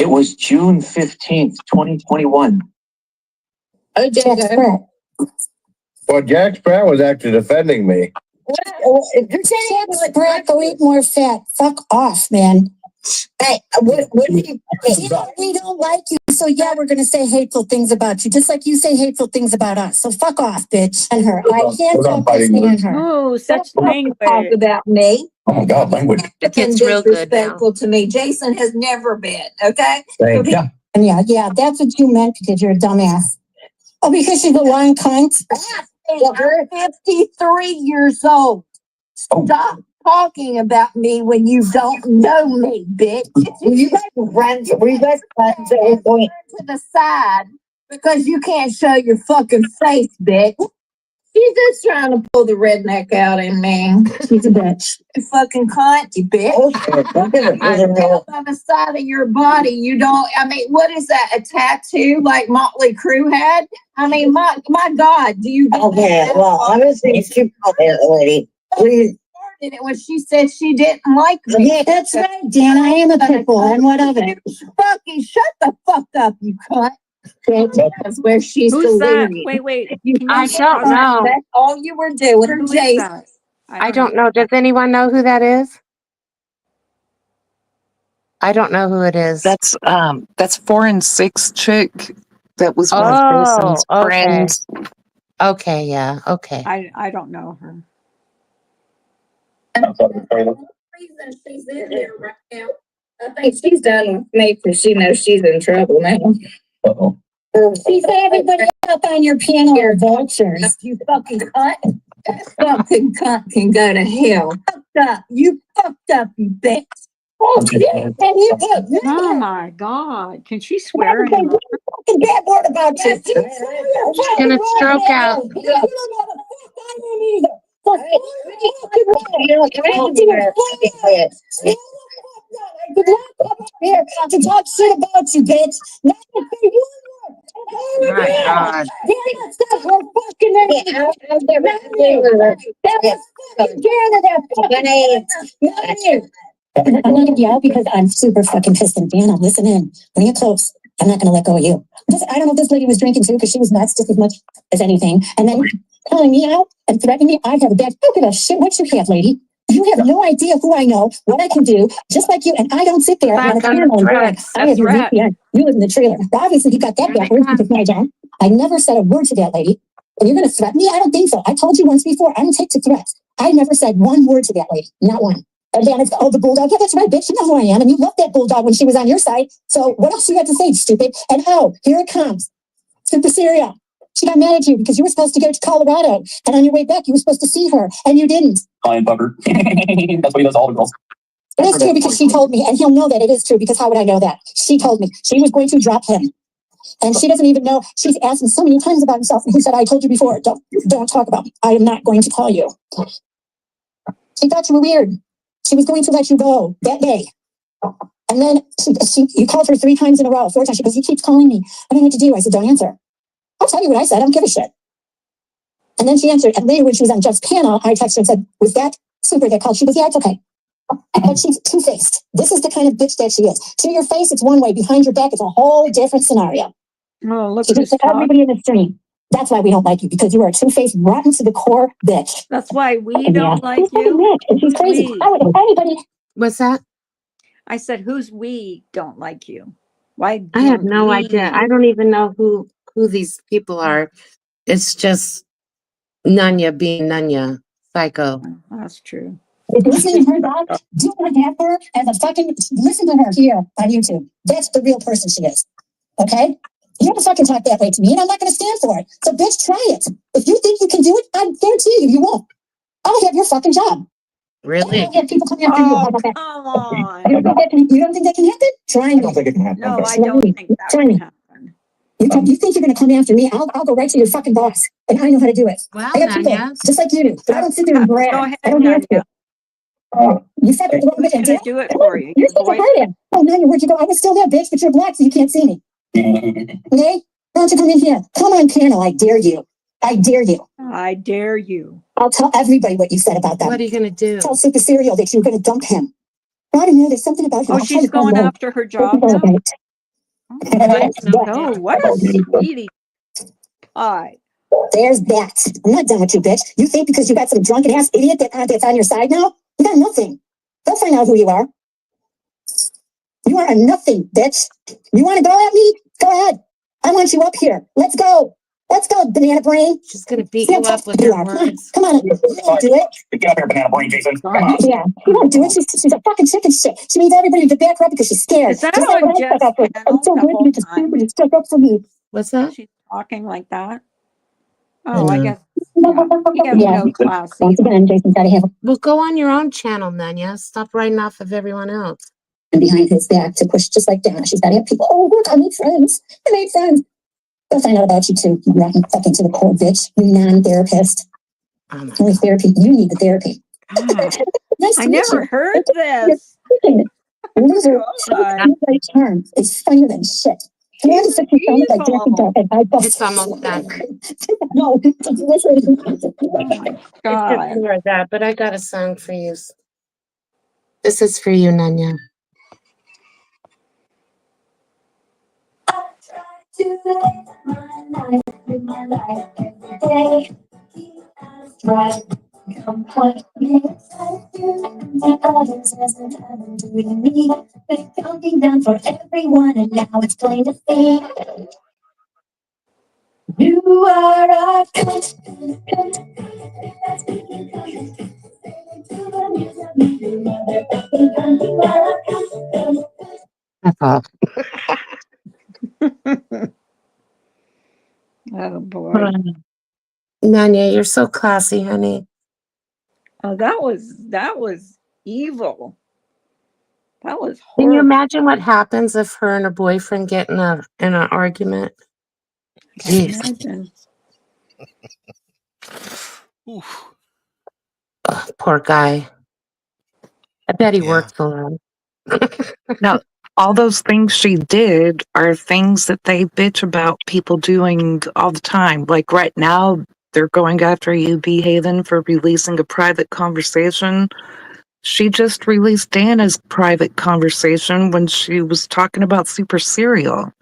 was June 15th, 2021. Jack Spratt. Well, Jack Spratt was actually defending me. Jack Spratt, go eat more fat. Fuck off, man. Hey, what do you, we don't like you, so yeah, we're gonna say hateful things about you, just like you say hateful things about us. So fuck off, bitch. And her. I can't stand her. Oh, such Talk language. about me. Oh my God, language. It gets real good now. Disrespectful to me. Jason has never been, okay? Thank you. And yeah, that's what you meant because you're a dumbass. Oh, because she's a lying cunt. I'm 53 years old. Stop talking about me when you don't know me, bitch. Were you guys friends? Were you guys friends at one point? To the side because you can't show your fucking face, bitch. She's just trying to pull the redneck out in me. She's a bitch. You fucking cunt, you bitch. I tell by the side of your body, you don't. I mean, what is that? A tattoo like Motley Crue had? I mean, my God, do you? Okay, well, honestly, it's too public, lady. Please. Did it when she said she didn't like me? Yeah, that's right, Dan. I am a pit bull, and what of it? Fucking shut the fuck up, you cunt. That's where she's Who's that? deluding. Wait. Can you I say don't that? know. That's all you were doing, Who is Jason. that? I don't know. Does anyone know who that is? I don't know who it is. That's 4 and 6 chick. That was one of Oh, Jason's okay. friends. Okay, yeah, okay. I don't know her. The reason she's in there right now, I think she's done with me because she knows she's in trouble now. Uh-oh. She said everybody up on your piano are vultures. You fucking cunt. That fucking cunt can go to hell. Fucked up. You fucked up, you bitch. Oh, shit. And you did. Oh my God. Can she swear Say anymore? one fucking bad word about you. She's gonna stroke out. You don't know the fuck I am either. For I did not come up here to talk shit about you, bitch. Not to say you were. My God. That's not her fucking name. That was fucking Canada. Not you. I'm not gonna yell because I'm super fucking pissed. And Dan, I'm listening. When you get close, I'm not gonna let go of you. I don't know if this lady was drinking too because she was nuts just as much as anything. And then calling me out and threatening me. I have a bad. I don't give a shit what you have, lady. You have no idea who I know, what I can do, just like you. And I don't sit there on a panel and be like, I have your VPN. You live in the trailer. Obviously, you got that backwards because my job. I never said a word to that lady. And you're gonna threaten me? I don't think so. I told you once before. I don't take to threats. I never said one word to that lady. Not one. And then it's, oh, the bulldog. Yeah, that's right, bitch. You know who I am. And you loved that bulldog when she was on your side. So what else you got to say, stupid? And oh, here it comes. Super Syria. She got mad at you because you were supposed to go to Colorado. And on your way back, you were supposed to see her. And you didn't. Lion fucker. That's what he does to all the girls. It is true because she told me. And he'll know that it is true because how would I know that? She told me she was going to drop him. And she doesn't even know. She's asked him so many times about himself. And he said, I told you before, don't talk about me. I am not going to call you. She thought you were weird. She was going to let you go that day. And then you called her 3 times in a row, 4 times. She goes, he keeps calling me. I don't know what to do. I said, don't answer. I'll tell you what I said. I don't give a shit. And then she answered. And later when she was on Jeff's panel, I texted her and said, was that super that called? She goes, yeah, it's okay. But she's two-faced. This is the kind of bitch that she is. To your face, it's one way. Behind your back, it's a whole different scenario. Oh, look She who's just said, everybody in the stream. That's why we don't like you, because you are a two-faced, rotten to the core bitch. That's why we And don't like she's fucking you. Nick, and she's crazy. We. I would, if anybody. What's that? I said, who's we don't like you? Why? I have do no we- idea. I don't even know who these people are. It's just Nunya being Nunya, psycho. That's true. If you see her dog, do not have her as a fucking, listen to her here on YouTube. That's the real person she is. Okay? You have to fucking talk that way to me, and I'm not going to stand for it. So, bitch, try it. If you think you can do it, I guarantee you, you won't. I'll have your fucking job. Really? I'll have people come after you. How about that? Come on. You don't think that can happen? Try I me. don't think it can happen. No, I Try don't me. think that Try would me. happen. You think you're going to come after me? I'll go right to your fucking boss, and I know how to do it. Well, I got people Nunya. just like you do, but I don't sit there and brag. Go ahead, I don't have to. Nunya. You said it Who's going to do it for you? You're Your such a voice? hard ass. Oh, now where'd you go? I was still there, bitch, but you're black, so you can't see me. Okay? Why don't you come in here? Come on, panel. I dare you. I dare you. I dare you. I'll tell everybody what you said about them. What are you gonna do? Tell Super Serial that you were going to dump him. I don't know. There's something about him. Oh, I'll try she's to find going out. after her job now? Oh, what a sweetie. Hi. There's that. I'm not done with you, bitch. You think because you got some drunken ass idiot that's on your side now? You got nothing. They'll find out who you are. You are a nothing, bitch. You want to go at me? Go ahead. I want you up here. Let's go. Let's go, banana brain. She's gonna beat you up with her words. Come on. You won't do it. Get up here, banana brain, Jason. Come on. Yeah, she won't do it. She's a fucking chicken shit. She needs everybody to back her up because she's scared. Is that Just like on when I stuck Jeff's up for her. panel I'm so the good whole you just time? stupid. You stuck up for me. What's that? She's talking like that. I Oh, I know. guess. Yeah. You have Yeah. no class Once either. again, Jason's got to have Well, go on your own channel, Nanya. Stop writing off of everyone else. and behind his back to push just like Dana. She's got to have people. Oh, look, I made friends. I made friends. They'll find out about you too. You rotten fucking to the core, bitch. You non-therapist. Oh my Only God. therapy. You need the therapy. God, Nice I to meet never you. heard this. Loser. God. Right term. It's funnier than shit. Can you She's just sound like Jackie evil. Duck and I It's almost done. No, Oh my It's God. just more of that, but I got a song for you. This is for you, Nanya. To live my life every day. Keep us right. Come what may. I do to others as I haven't do to me. Been counting down for everyone, and now it's plain to see. You are our That's all. Oh boy. Nanya, you're so classy, honey. Oh, that was evil. That was Can you horrible. imagine what happens if her and her boyfriend get in an argument? Can't Jeez. imagine. Oof. Ugh, poor guy. I bet he Yeah. works a lot. Now, all those things she did are things that they bitch about people doing all the time. Like right now, they're going after UB Haven for releasing a private conversation. She just released Dana's private conversation when she was talking about Super Serial.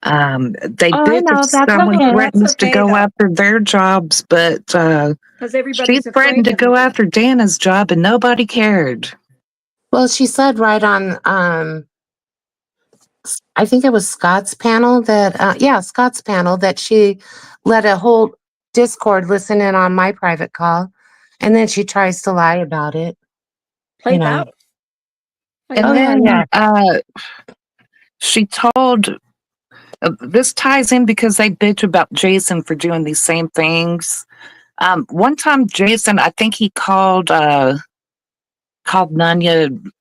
They Oh, I bitch if know. That's someone okay. That's threatens to okay go though, after their jobs, but because she everybody's threatened afraid to of go me. after Dana's job and nobody cared. Well, she said right on, I think it was Scott's panel Scott's panel that she let a whole Discord listen in on my private call. And then she tries to lie about it. Play You know. that. Play And Oh, that. yeah, then she told this ties in because they bitch about Jason for doing these same things. One time, Jason, I think he called Nanya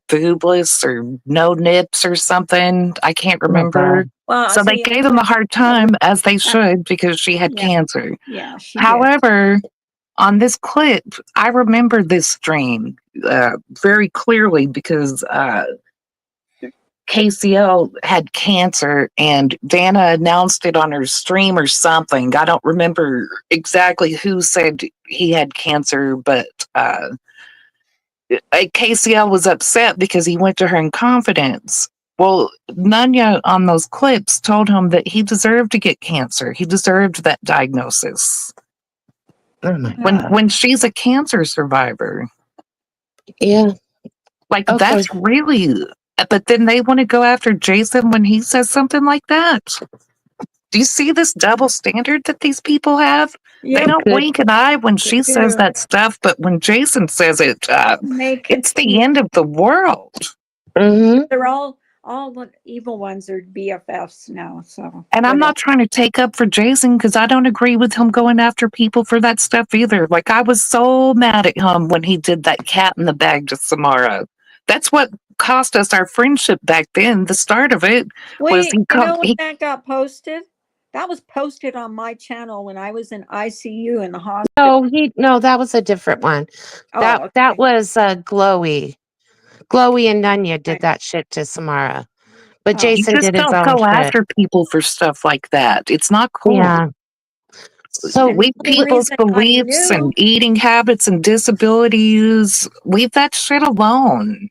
boobless or no nips or something. I can't Oh, remember. God. Well, So they see, gave him a hard time, as they should, because she had yeah, cancer. yeah, she did. However, on this clip, I remember this stream very clearly because KCL had cancer and Dana announced it on her stream or something. I don't remember exactly who said he had cancer, but KCL was upset because he went to her in confidence. Well, Nanya on those clips told him that he deserved to get cancer. He deserved that diagnosis. Oh, my When God. when she's a cancer survivor. Yeah. Like Okay. that's really, but then they want to go after Jason when he says something like that. Do you see this double standard that these people have? They Yep, don't Good. wink an eye when she they says do. that stuff, but when Jason says it, They it's the continue. end of the world. Mm-hmm. They're all the evil ones are BFFs now. So And I'm whatever. not trying to take up for Jason because I don't agree with him going after people for that stuff either. Like I was so mad at him when he did that cat in the bag to Samara. That's what cost us our friendship back then. The start of it was Wait, you know when that got posted? That was posted on my channel when I was in ICU in the hospital. No, that was a different one. Oh, okay. That was Glowy. Glowy and Nanya did that shit to Samara. But Oh. you Jason just did his don't own go shit. after people for stuff like that. It's not cool. Yeah. So And the Leave only people's reason I beliefs and knew, eating habits and disabilities, leave that shit alone.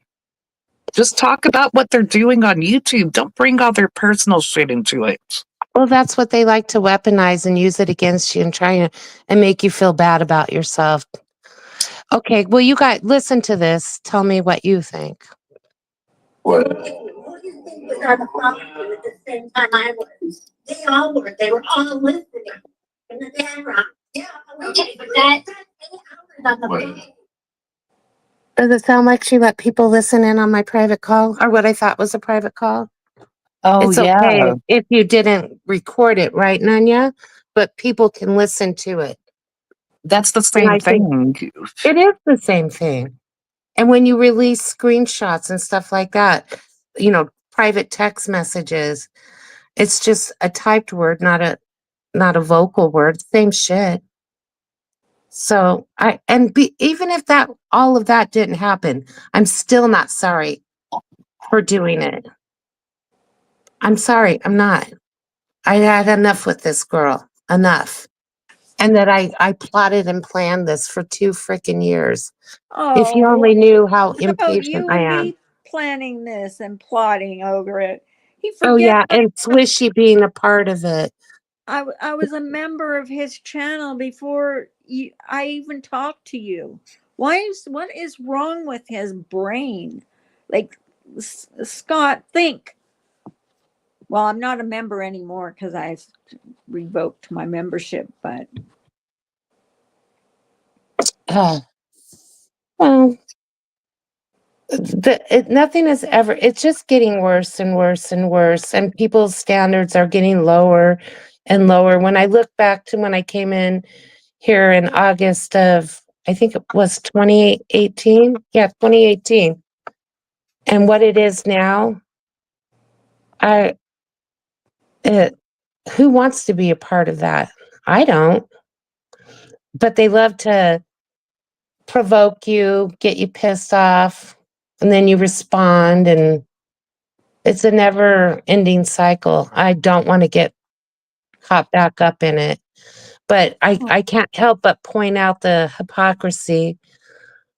Just talk about what they're doing on YouTube. Don't bring all their personal shit into it. Well, that's what they like to weaponize and use it against you and try and make you feel bad about yourself. Okay, well, you guys listen to this. Tell me what you think. What? What do you think was on the phone at the same time I was? They all were. They were all listening in the background. Yeah, okay, but that 8 hours on the What? phone. Does it sound like she let people listen in on my private call or what I thought was a private call? Oh, It's yeah. okay if you didn't record it, right, Nanya? But people can listen to it. That's the And I same think thing. it is the same thing. And when you release screenshots and stuff like that, private text messages, it's just a typed word, not a vocal word. Same shit. So even if that all of that didn't happen, I'm still not sorry for doing it. I'm sorry, I'm not. I had enough with this girl. Enough. And that I plotted and planned this for 2 freaking years. If you Oh, only knew how what about impatient you I and am. me planning this and plotting over it? He Oh forgets yeah, and Swishy being a part of it. I was a member of his channel before I even talked to you. What is wrong with his brain? Like, Scott, think. Well, I'm not a member anymore because I revoked my membership, but Well, nothing is ever, it's just getting worse and worse and worse. And people's standards are getting lower and lower. When I look back to when I came in here in August of, I think it was 2018. Yeah, 2018. And what it is now, I, it, who wants to be a part of that? I don't. But they love to provoke you, get you pissed off, and then you respond, and it's a never ending cycle. I don't want to get caught back up in it. But I can't help but point out the hypocrisy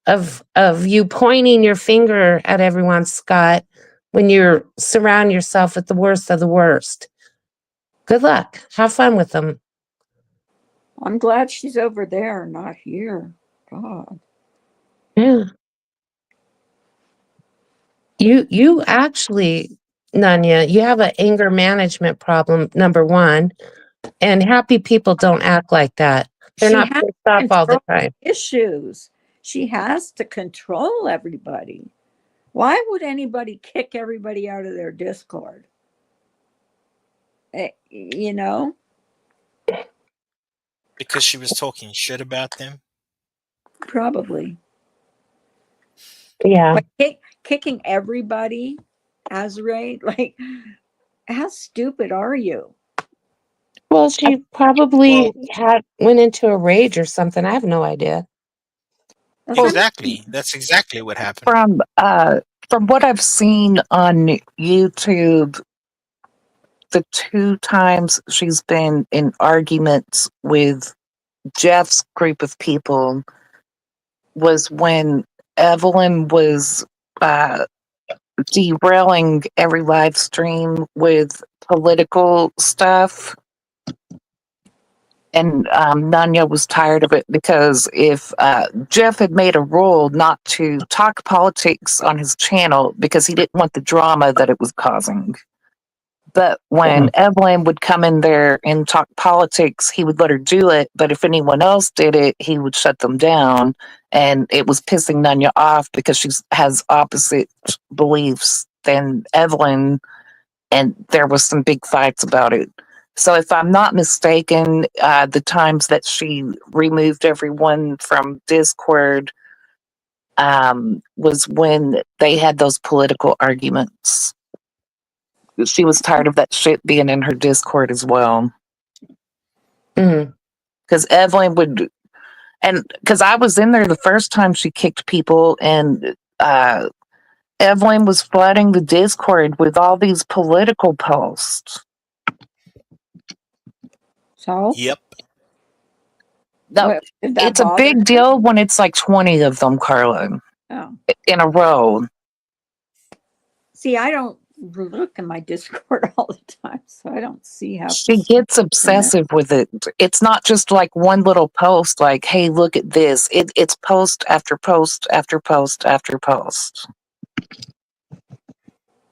of you pointing your finger at everyone, Scott, when you're surround yourself with the worst of the worst. Good luck. Have fun with them. I'm glad she's over there, not here. God. Yeah. You actually, Nanya, you have an anger management problem, number one. And happy people don't act like that. They're She not has pissed off all the control time. issues. She has to control everybody. Why would anybody kick everybody out of their Discord? You know, Because she was talking shit about them. probably. Yeah. But kicking everybody, Azrae, like, how stupid are you? Well, she probably Well, went into a rage or something. I have no idea. That's what I mean. exactly. That's exactly what happened. From what I've seen on YouTube, the 2 times she's been in arguments with Jeff's group of people was when Evelyn was uh, derailing every live stream with political stuff. And Nanya was tired of it because if Jeff had made a rule not to talk politics on his channel because he didn't want the drama that it was causing. But when Evelyn would come in there and talk politics, he would let her do it. But if anyone else did it, he would shut them down. And it was pissing Nanya off because she has opposite beliefs than Evelyn. And there was some big fights about it. So if I'm not mistaken, the times that she removed everyone from Discord was when they had those political arguments. She was tired of that shit being in her Discord as well. Mm. Because Evelyn would, and because I was in there the first time she kicked people, and Evelyn was flooding the Discord with all these political posts. So, Yep. Now, what did that it's a bother big you? deal when it's like 20 of them, Carla, Oh, in a row. see, I don't look in my Discord all the time, so I don't see half the She stuff gets in there. obsessive with it. It's not just like one little post, like, hey, look at this. It's post after post after post after post.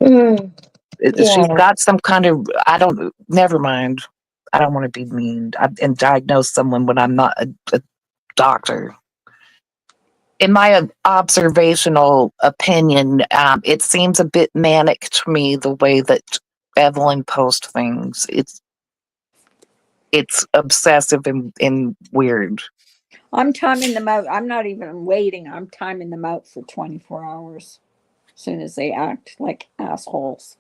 Mm, She's yeah. got some kind of, never mind. I don't want to be mean and diagnose someone when I'm not a doctor. In my observational opinion, it seems a bit manic to me the way that Evelyn posts things. It's obsessive and weird. I'm timing them out. I'm not even waiting. I'm timing them out for 24 hours. As soon as they act like assholes.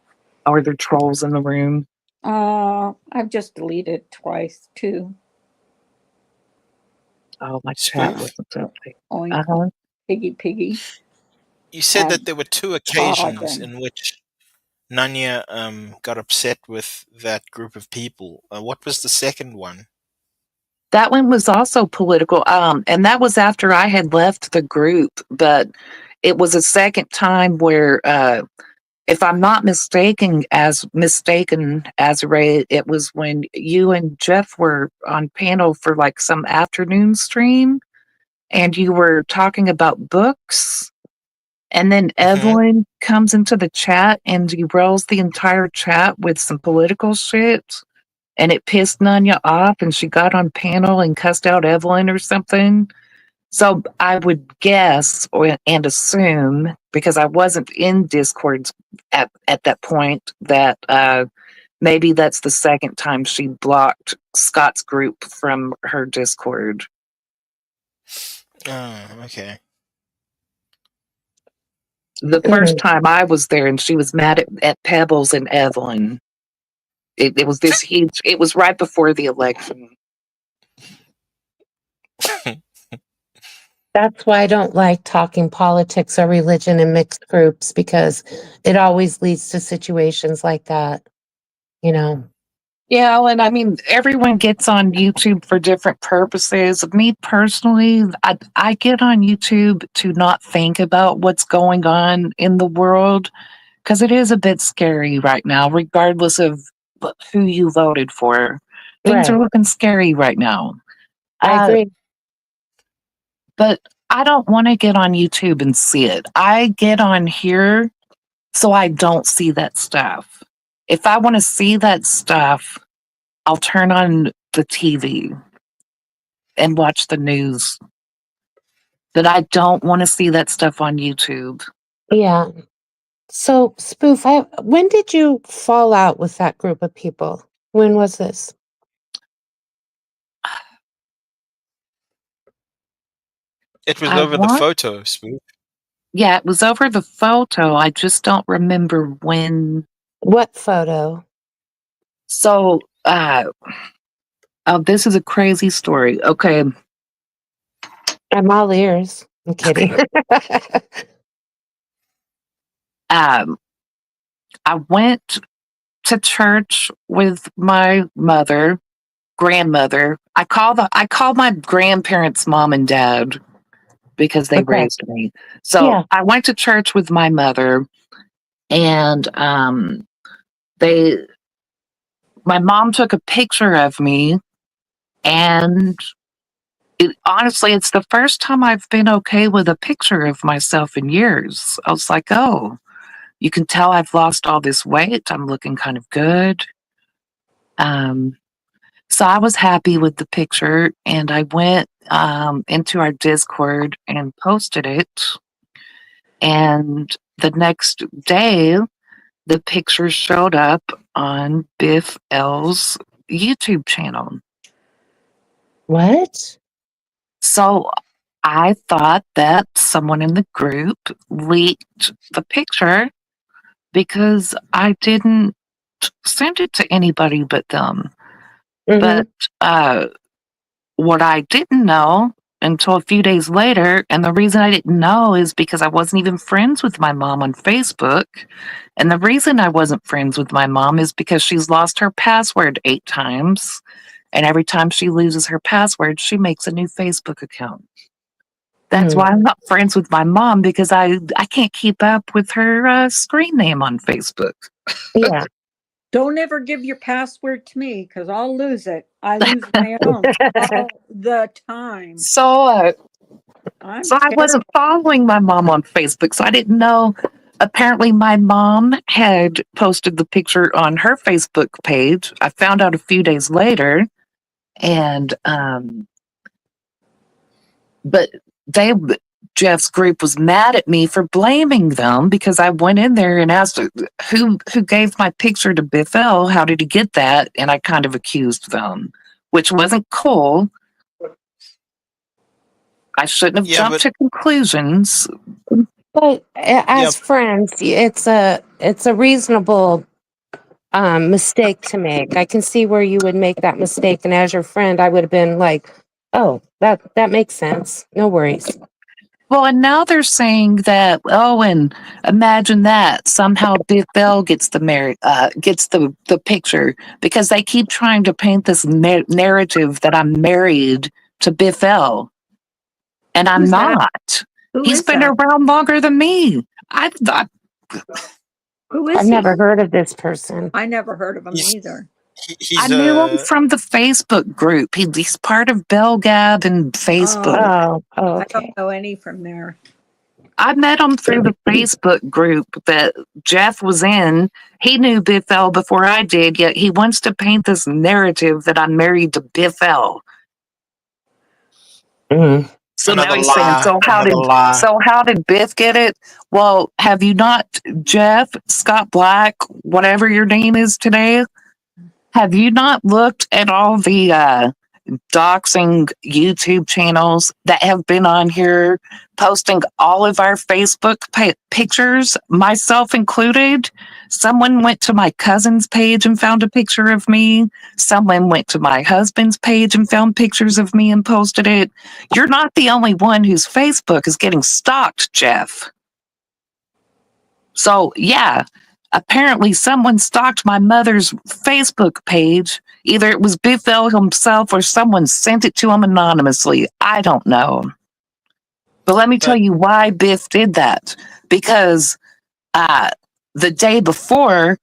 Are there trolls in the room? I've just deleted twice too. Oh, my chat Spoof, wasn't updated. Oink, Uh-huh. piggy. you said that And there were two Todd occasions and in which Nanya got upset with that group of people. What was the second one? That one was also political. And that was after I had left the group, but it was a second time where if I'm not mistaken as Ray, it was when you and Jeff were on panel for like some afternoon stream and you were talking about books. And then Hmm. Evelyn comes into the chat and derails the entire chat with some political shit. And it pissed Nanya off and she got on panel and cussed out Evelyn or something. So I would guess and assume, because I wasn't in Discord at that point, that maybe that's the second time she blocked Scott's group from her Discord. Oh, okay. The first time I was there and she was mad at Pebbles and Evelyn. It was this huge, it was right before the election. That's why I don't like talking politics or religion in mixed groups because it always leads to situations like that, you know. Yeah, and I mean, everyone gets on YouTube for different purposes. Me personally, I get on YouTube to not think about what's going on in the world because it is a bit scary right now, regardless of who you voted for. Things are Right. looking scary right now. I agree. But I don't want to get on YouTube and see it. I get on here so I don't see that stuff. If I want to see that stuff, I'll turn on the TV and watch the news. But I don't want to see that stuff on YouTube. Yeah. So, Spoof, when did you fall out with that group of people? When was this? It was I over the want, photo, Spoof. yeah, it was over the photo. I just don't remember when. What photo? So, oh, this is a crazy story. Okay. I'm all ears. I'm kidding. I went to church with my grandmother. I call my grandparents mom and dad because they Okay. raised me. So Yeah. I went to church with my mother and they my mom took a picture of me and honestly it's the first time I've been okay with a picture of myself in years. I was like, oh, you can tell I've lost all this weight. I'm looking kind of good. So I was happy with the picture and I went into our Discord and posted it. And the next day, the picture showed up on Biff L's YouTube channel. What? So I thought that someone in the group leaked the picture because I didn't send it to anybody but them. Mm-hmm. But what I didn't know until a few days later, and the reason I didn't know is because I wasn't even friends with my mom on Facebook. And the reason I wasn't friends with my mom is because she's lost her password 8 times. And every time she loses her password, she makes a new Facebook account. That's why I'm not friends with my mom, because I can't keep up with her screen name on Facebook. Yeah. Don't ever give your password to me because I'll lose it. I lose my own all the time. So I'm So I terrible. wasn't following my mom on Facebook, so I didn't know. Apparently, my mom had posted the picture on her Facebook page. I found out a few days later, and but they Jeff's group was mad at me for blaming them because I went in there and asked who gave my picture to Biff L. How did he get that? And I kind of accused them, which wasn't cool. I shouldn't have Yeah, jumped but to conclusions. But yeah, as friends, it's a reasonable mistake to make. I can see where you would make that mistake, and as your friend, I would have been like, "Oh, that makes sense. No worries." Well, and now they're saying that, oh, and imagine that somehow Biff Bell gets the picture because they keep trying to paint this narrative that I'm married to Biff L, and I'm Who's that? not. Who He's is been that? around longer than me. I thought Who I've is he? never heard of this person. I never heard of him he's either. I he's knew him from the Facebook group. He's part of Bell Gab and Facebook. Oh, I don't okay. know any from there. I met him through the Facebook group that Jeff was in. He knew Biff L before I did, yet he wants to paint this narrative that I'm married to Biff L. Mm. So now another he's saying, lie, another lie. so how did Biff get it? Well, have you not, Jeff, Scott Black, whatever your name is today, have you not looked at all the doxing YouTube channels that have been on here posting all of our Facebook pictures, myself included? Someone went to my cousin's page and found a picture of me. Someone went to my husband's page and found pictures of me and posted it. You're not the only one whose Facebook is getting stalked, Jeff. So, yeah, apparently someone stalked my mother's Facebook page. Either it was Biff L himself or someone sent it to him anonymously. I don't know. But let me tell But you why Biff did that. Because the day before,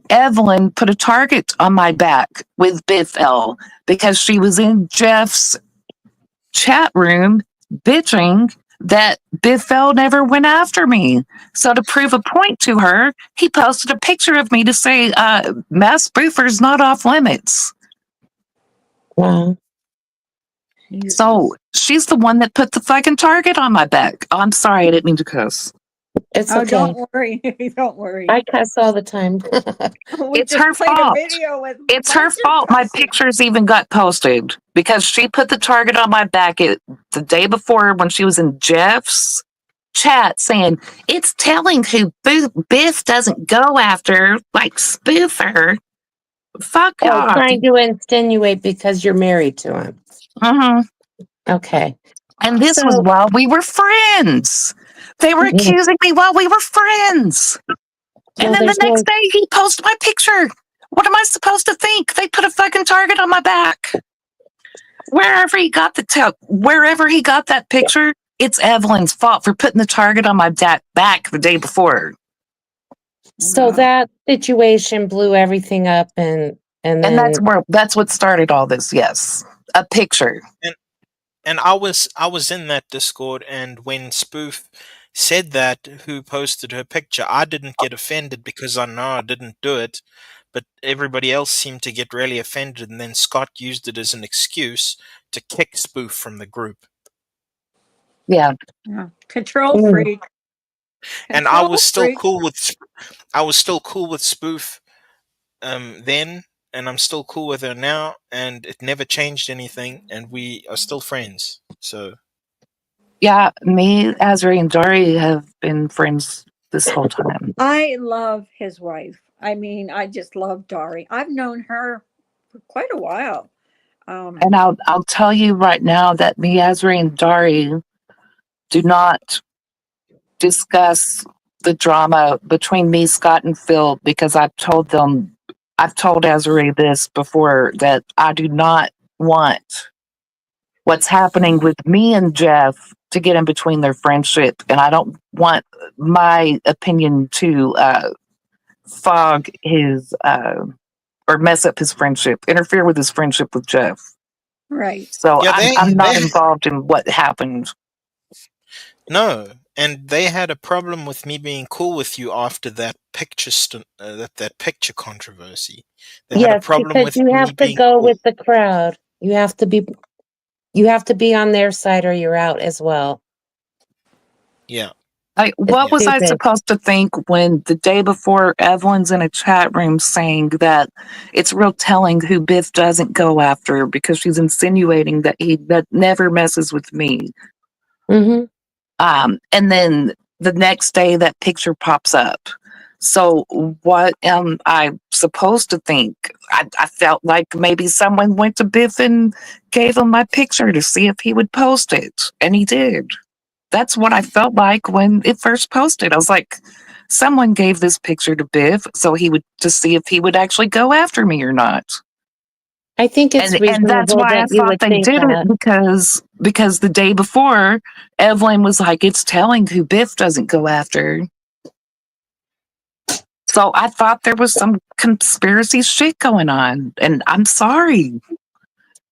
Evelyn put a target on my back with Biff L because she was in Jeff's chat room bitching that Biff L never went after me. So to prove a point to her, he posted a picture of me to say, mass spoofer's not off limits. Wow. So she's the one that put the fucking target on my back. Oh, I'm sorry, I didn't mean to cuss. It's Oh, okay. don't worry. Don't worry. I cuss all the time. We It's just her played fault. a video with It's bunch her of fault my cussing. pictures even got posted because she put the target on my back the day before when she was in Jeff's chat saying, it's telling who Biff doesn't go after, like spoofer. Fuck Oh, off. trying to insinuate because you're married to him. Mm-hmm. Okay. And this was So- while we were friends. They were accusing me while we were friends. And Well, then the there's no- next day he posted my picture. What am I supposed to think? They put a fucking target on my back. Wherever he got that picture, it's Evelyn's fault for putting the target on my back the day before. So that situation blew everything up, and And then that's what started all this. Yes, a picture. And I was in that Discord, and when Spoof said that, who posted her picture, I didn't get offended because I know I didn't do it, but everybody else seemed to get really offended, and then Scott used it as an excuse to kick Spoof from the group. Yeah. Control freak. And I was still cool with Spoof then, and I'm still cool with her now, and it never changed anything, and we are still friends. So Yeah, me, Azri, and Dari have been friends this whole time. I love his wife. I mean, I just love Dari. I've known her for quite a while. And I'll tell you right now that me, Azri, and Dari do not discuss the drama between me, Scott, and Phil because I've told Azri this before that I do not want what's happening with me and Jeff to get in between their friendship. And I don't want my opinion to fog his or mess up his friendship, interfere with his friendship with Jeff. Right. So Yeah, I'm not involved in what happened. no, and they had a problem with me being cool with you after that that picture controversy. They had a Yes, problem because with you me have to being go cool. with the crowd. You have to be on their side or you're out as well. Yeah. It's What Yeah. was I stupid. supposed to think when the day before Evelyn's in a chat room saying that it's real telling who Biff doesn't go after because she's insinuating that that never messes with me. Mm-hmm. And then the next day that picture pops up. So what am I supposed to think? I felt like maybe someone went to Biff and gave him my picture to see if he would post it, and he did. That's what I felt like when it first posted. I was like, someone gave this picture to Biff so he would to see if he would actually go after me or not. I think it's And that's reasonable why I that you thought would they think did it that. because the day before Evelyn was like, it's telling who Biff doesn't go after. So I thought there was some conspiracy shit going on, and I'm sorry.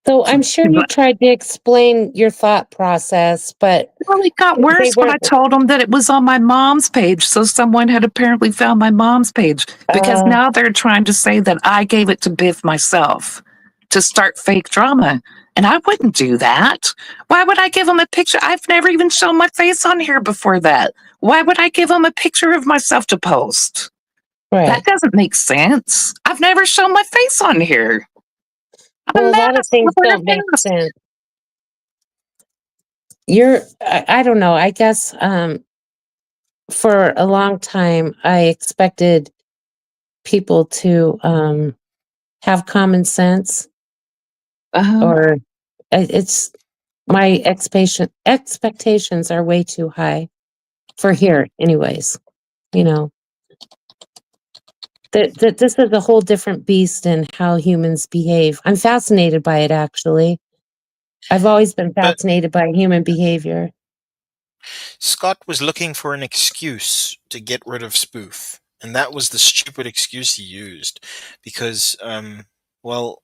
So I'm sure you But tried to explain your thought process, but well, it got they worse when I weren't. told them that it was on my mom's page. So someone had apparently found my mom's page because Uh, now they're trying to say that I gave it to Biff myself to start fake drama. And I wouldn't do that. Why would I give him a picture? I've never even shown my face on here before that. Why would I give him a picture of myself to post? That right. doesn't make sense. I've never shown my face on here. I'm Well, a a lot of mess. things We're a don't make mess. sense. I don't know. I guess for a long time, I expected people to have common sense, Uh-huh. or it's my expectations are way too high for here, anyways. You know, that this is a whole different beast in how humans behave. I'm fascinated by it, actually. I've always been But fascinated by human behavior. Scott was looking for an excuse to get rid of Spoof, and that was the stupid excuse he used because, well,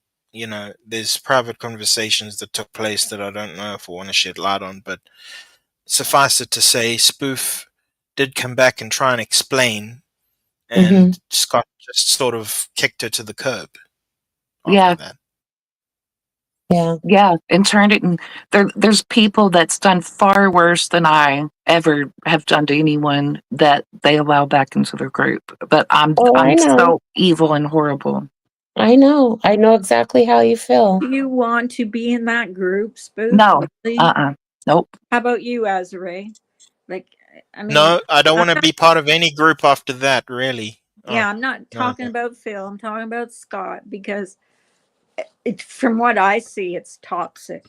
there's private conversations that took place that I don't know if I want to shed light on, but suffice it to say, Spoof did come back and try and explain, Hmm. and Scott just sort of kicked her to the curb after Yeah, that. Yeah. yeah, and turned it. And there's people that's done far worse than I ever have done to anyone that they allow back into their group. But Oh, I I'm know. so evil and horrible. I know. I know exactly how you feel. Do you want to be in that group, Spoof? No, Really? nope. How about you, Azure? Like, I mean, No, I don't I'm want to not, be part of any group after that, really. Oh, yeah, I'm not no. talking about Phil. I'm talking about Scott because from what I see, it's toxic,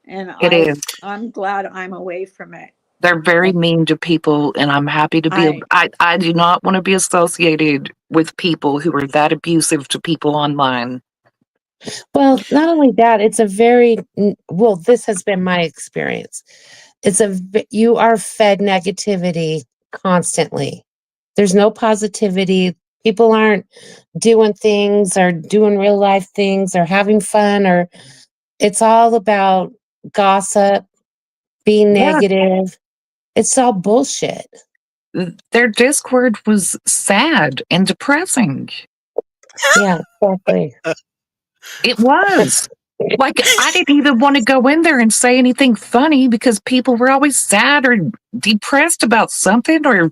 and It is. I'm glad I'm away from it. They're very And mean to people, and I'm happy to be. I I do not want to be associated with people who are that abusive to people online. Well, not only that, it's a well, this has been my experience. You are fed negativity constantly. There's no positivity. People aren't doing things or doing real life things or having fun, or it's all about gossip, being Yeah, negative. It's all bullshit. their Discord was sad and depressing. Yeah, exactly. It was. Like, I didn't even want to go in there and say anything funny because people were always sad or depressed about something, or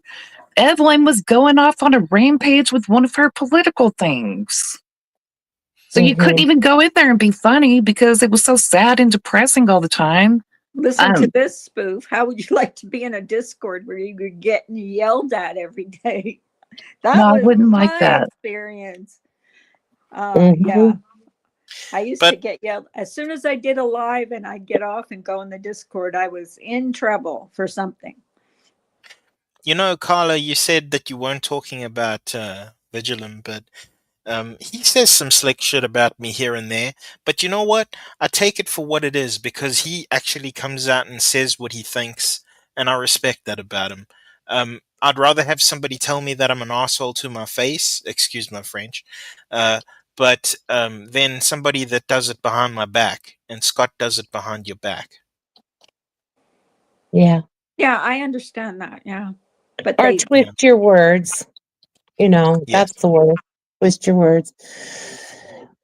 Evelyn was going off on a rampage with one of her political things. So you couldn't Hmm. even go in there and be funny because it was so sad and depressing all the time. listen to Um, this, Spoof. How would you like to be in a Discord where you could get yelled at every day? no, That I was wouldn't like my that. experience. Hmm. Yeah, I used to But get yelled as soon as I did a live and I'd get off and go in the Discord. I was in trouble for something. Carla, you said that you weren't talking about Vigilant, but He says some slick shit about me here and there, but you know what? I take it for what it is because he actually comes out and says what he thinks, and I respect that about him. I'd rather have somebody tell me that I'm an asshole to my face, excuse my French, uh, but than somebody that does it behind my back, and Scott does it behind your back. Yeah. Yeah, I understand that. Yeah. But Or they, twist your words. Yes, That's the word. Twist your words.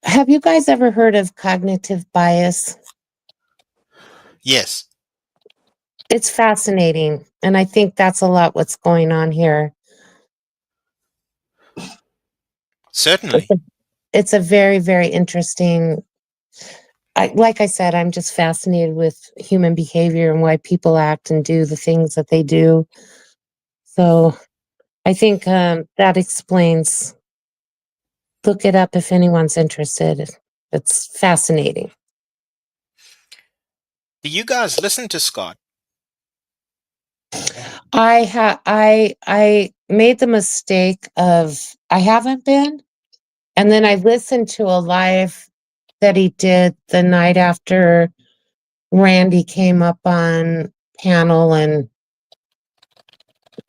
Have you guys ever heard of cognitive bias? yes, It's fascinating. And I think that's a lot what's going on here. It's certainly. a, it's a very, very interesting. Like I said, I'm just fascinated with human behavior and why people act and do the things that they do. So I think that explains. Look it up if anyone's interested. It's fascinating. Do you guys listen to Scott? I made the mistake of I haven't been, and then I listened to a live that he did the night after Randy came up on panel and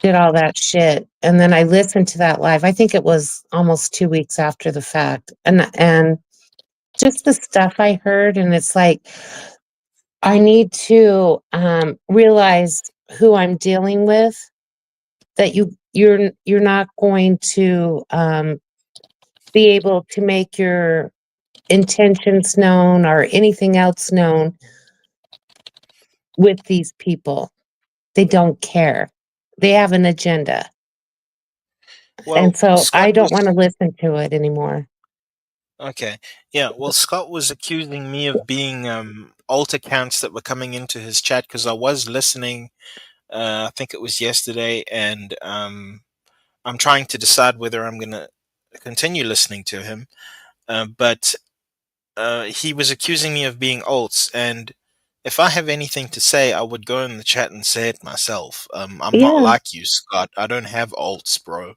did all that shit. And then I listened to that live. I think it was almost 2 weeks after the fact. And just the stuff I heard, and it's like I need to realize who I'm dealing with, that you're not going to be able to make your intentions known or anything else known with these people. They don't care. They have an agenda. Well, And so I Scott don't was want to listen to it anymore. okay. Yeah, well, Scott was accusing me of being alt accounts that were coming into his chat because I was listening. I think it was yesterday, and I'm trying to decide whether I'm going to continue listening to him. But he was accusing me of being alts, and if I have anything to say, I would go in the chat and say it myself. I'm not Yeah, like you, Scott. I don't have alts, bro.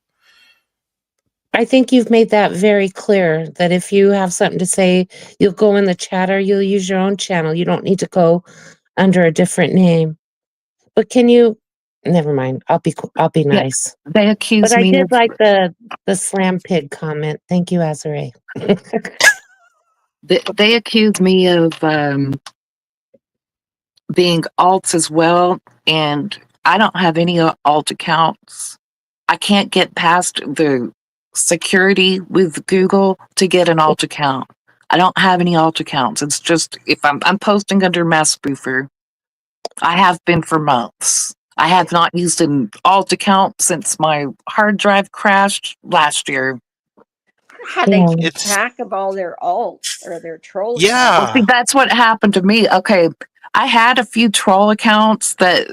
I think you've made that very clear that if you have something to say, you'll go in the chat or you'll use your own channel. You don't need to go under a different name. But can you never mind. I'll be Yeah, nice. they But accuse I me did of like the slam pig comment. Thank you, Azare. they accuse me of being alts as well, and I don't have any alt accounts. I can't get past the security with Google to get an alt account. I don't have any alt accounts. It's just if I'm posting under mass spoofer. I have been for months. I have not used an alt account since my hard drive crashed last year. how they Yeah. keep It's track of all their alts or their troll accounts. Well, see, yeah. that's what happened to me. Okay, I had a few troll accounts that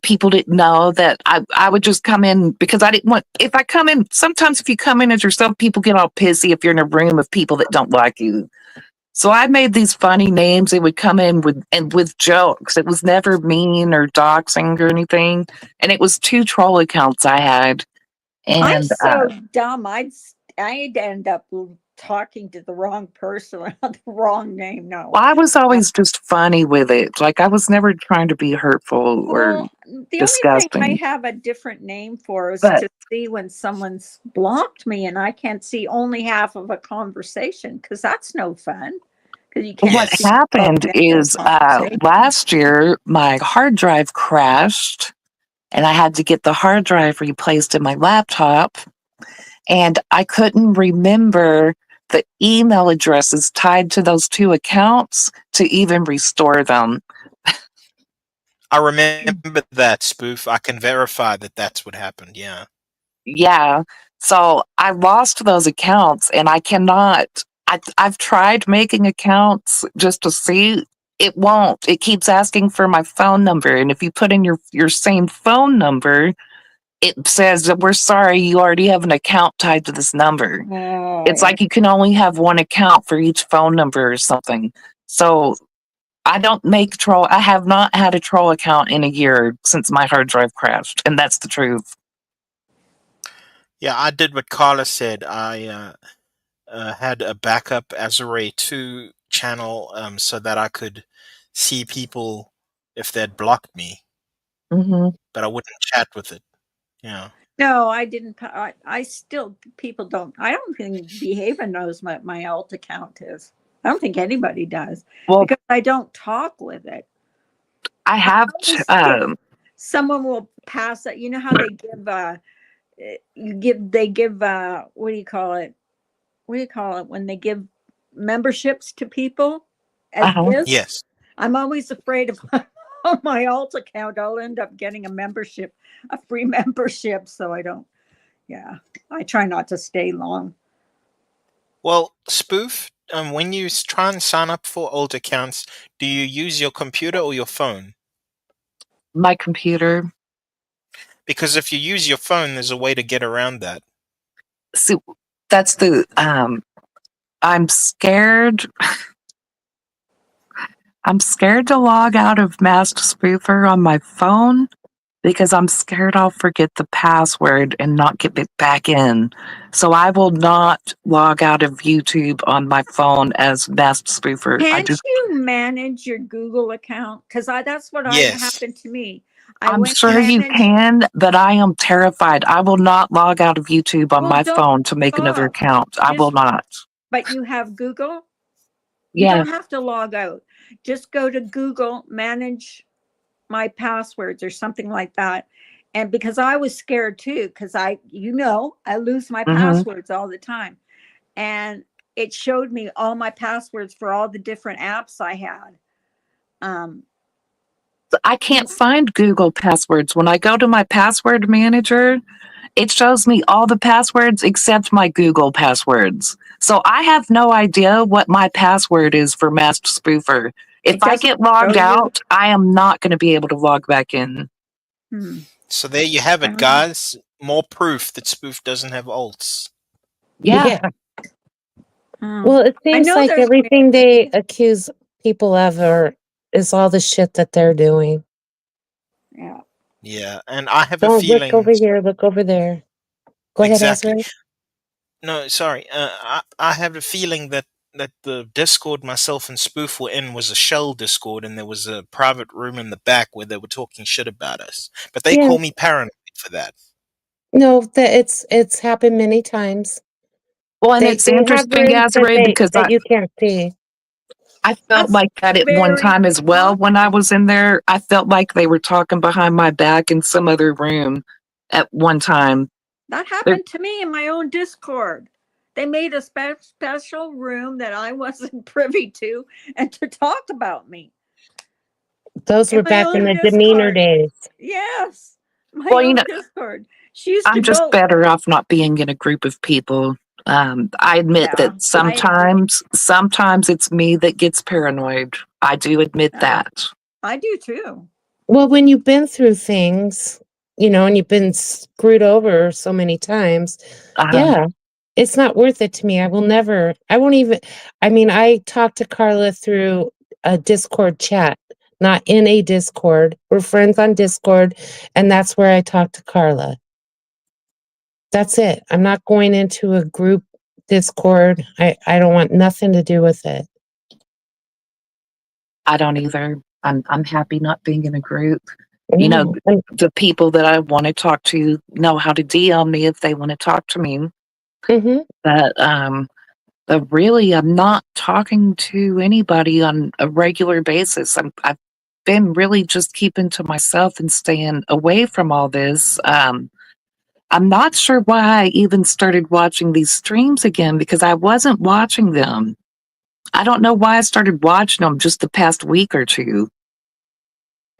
people didn't know that I would just come in because I didn't want, if I come in, sometimes if you come in as yourself, people get all pissy if you're in a room of people that don't like you. So I made these funny names. They would come in with jokes. It was never mean or doxing or anything. And it was two troll accounts I had. I'm And so dumb. I'd end up talking to the wrong person or the wrong name. No. well, I was always just funny with it. Like I was never trying to be hurtful or Well, the only thing I disgusting. have a different name for is But to see when someone's blocked me and I can't see only half of a conversation because that's no fun. Because you can't what see Yes. both happened ends of a is conversation. last year my hard drive crashed and I had to get the hard drive replaced in my laptop. And I couldn't remember the email addresses tied to those two accounts to even restore them. I remember that spoof. I can verify that that's what happened. Yeah. Yeah. So I lost those accounts and I cannot. I've tried making accounts just to see. It won't. It keeps asking for my phone number. And if you put in your same phone number, it says that we're sorry, you already have an account tied to this number. Oh, It's yeah. like you can only have one account for each phone number or something. So I don't make troll. I have not had a troll account in a year since my hard drive crashed, and that's the truth. Yeah, I did what Carla said. had a backup Azure 2 channel so that I could see people if they'd blocked me, Hmm. but I wouldn't chat with it. Yeah. No, I didn't. I still, people don't, I don't think Behavior knows what my alt account is. I don't think anybody does Well, because I don't talk with it. I have, Always get- someone will pass it. You know how they give, they give, what do you call it? What do you call it when they give memberships to people as uh-huh. gifts? Yes. I'm always afraid of on my alt account, I'll end up getting a membership, a free membership. So I don't, yeah, I try not to stay long. Well, Spoof, when you try and sign up for old accounts, do you use your computer or your phone? My computer. Because if you use your phone, there's a way to get around that. See, that's the, I'm scared. I'm scared to log out of Masked Spoofer on my phone because I'm scared I'll forget the password and not get it back in. So I will not log out of YouTube on my phone as Masked Spoofer. Can't you manage your Google account? Because that's what Yes. happened to me. I I'm went sure you manage. can, but I am terrified. I will not log out of YouTube on Well, my don't phone to make another log. account. I will Just, not. but you have Google. You Yeah. don't have to log out. Just go to Google, manage my passwords or something like that. And because I was scared too, because I lose my Hmm. passwords all the time. And it showed me all my passwords for all the different apps I had. I can't find Google passwords. When I go to my password manager, it shows me all the passwords except my Google passwords. So I have no idea what my password is for Masked Spoofer. If It I doesn't get logged show you. out, I am not going to be able to log back in. So there you have I it, don't know. guys. More proof that Spoof doesn't have alts. Yeah. Well, it I seems know like there's everything they accuse people of is all the shit that they're doing. yeah. Yeah, and I have a Don't look feeling. over here, look over there. Go ahead, Exactly. Azrael. No, sorry. I have a feeling that the Discord myself and Spoof were in was a shell Discord, and there was a private room in the back where they were talking shit about us. But they Yeah. call me paranoid for that. No, that it's happened many times. Well, and They it's have interesting, rooms Azrae, because that you can't see. I felt That's like that at one very time as well when I was in there. I felt like they were talking behind my back in some other room at one time. That happened to me in my own Discord. They made a special room that I wasn't privy to and to talk about me. Those In were my back in own the demeanor Discord. days. Yes. My Well, you own know, Discord. She used to I'm just go. better off not being in a group of people. I admit Yeah, that I agree. sometimes it's me that gets paranoid. I do admit that. I do too. Well, when you've been through things, and you've been screwed over so many times, yeah, it's not worth it to me. I won't even, I talked to Carla through a Discord chat, not in a Discord. We're friends on Discord, and that's where I talk to Carla. That's it. I'm not going into a group Discord. I don't want nothing to do with it. I don't either. I'm happy not being in a group. No. The people that I want to talk to know how to DM me if they want to talk to me. Mm-hmm. But really, I'm not talking to anybody on a regular basis. I've been really just keeping to myself and staying away from all this. I'm not sure why I even started watching these streams again because I wasn't watching them. I don't know why I started watching them just the past week or two.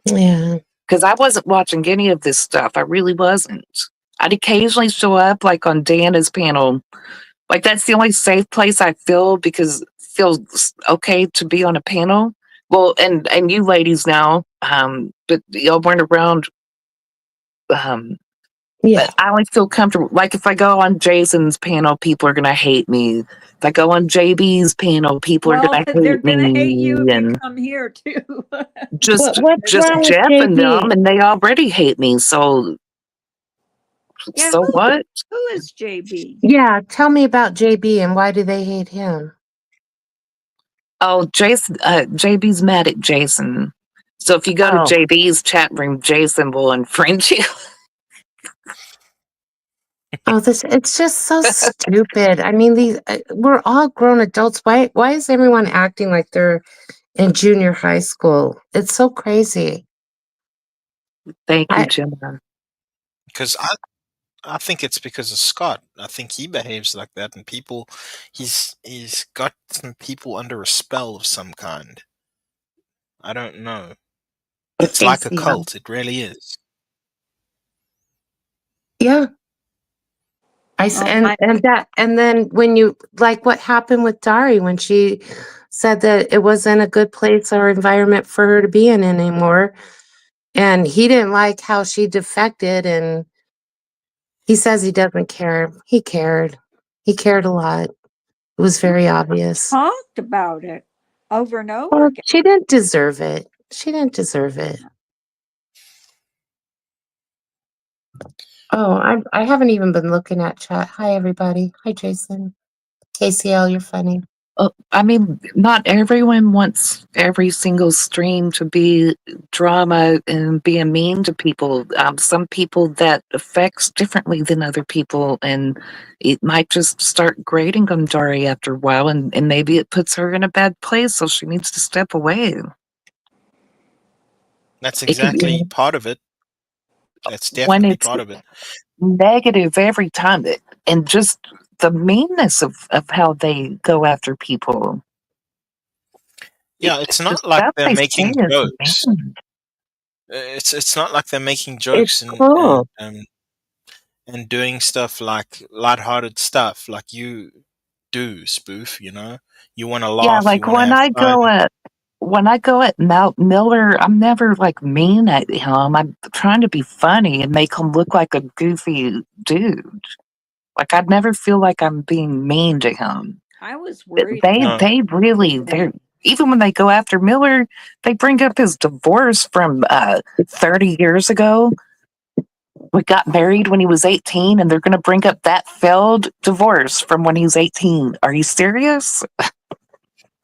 Yeah. Because I wasn't watching any of this stuff. I really wasn't. I'd occasionally show up like on Dana's panel. Like that's the only safe place I feel because it feels okay to be on a panel. Well, and you ladies now, but y'all weren't around. Yeah. But I only feel comfortable. Like if I go on Jason's panel, people are gonna hate me. If I go on JB's panel, people are Well, gonna they're hate gonna hate me, you if you and come here too. just What's just wrong with Jeff and them, JB? and they already hate me. So Yeah, So what? who is JB? Yeah, tell me about JB and why do they hate him? Oh, Jason, JB's mad at Jason. So if you go to Oh, JB's chat room, Jason will unfriend you. oh, this it's just so stupid. I mean, these we're all grown adults. Why is everyone acting like they're in junior high school? It's so crazy. Thank you, I Gemma. Because I think it's because of Scott. I think he behaves like that, and people, he's got some people under a spell of some kind. I don't know. It's like a yeah. cult. It really is. Yeah. Oh, And then when you like what happened with Dari when she said that it wasn't a good place or environment for her to be in anymore, and he didn't like how she defected, and he says he doesn't care. He cared. He cared a lot. It was very obvious. talked about it over and over Well, again. she didn't deserve it. She didn't deserve it. Oh, I haven't even been looking at chat. Hi, everybody. Hi, Jason. KCL, you're funny. I mean, not everyone wants every single stream to be drama and being mean to people. Some people that affects differently than other people, and it might just start grating on Dari after a while, and maybe it puts her in a bad place, so she needs to step away. That's It could be exactly part of it. That's when definitely it's part of it. negative every time, and just the meanness of how they go after people. Yeah, it's The not like stuff they're they say making is jokes. mean. It's not like they're making It's jokes cruel. and doing stuff like lighthearted stuff like you do, Spoof. You want to Yeah, laugh, you like want to have fun. when I go at Miller, I'm never like mean at him. I'm trying to be funny and make him look like a goofy dude. Like I'd never feel like I'm being mean to him. I was worried They about No, they really they even when they go after Miller, they bring up his divorce from 30 years ago. We got married when he was 18, and they're going to bring up that failed divorce from when he was 18. Are you serious?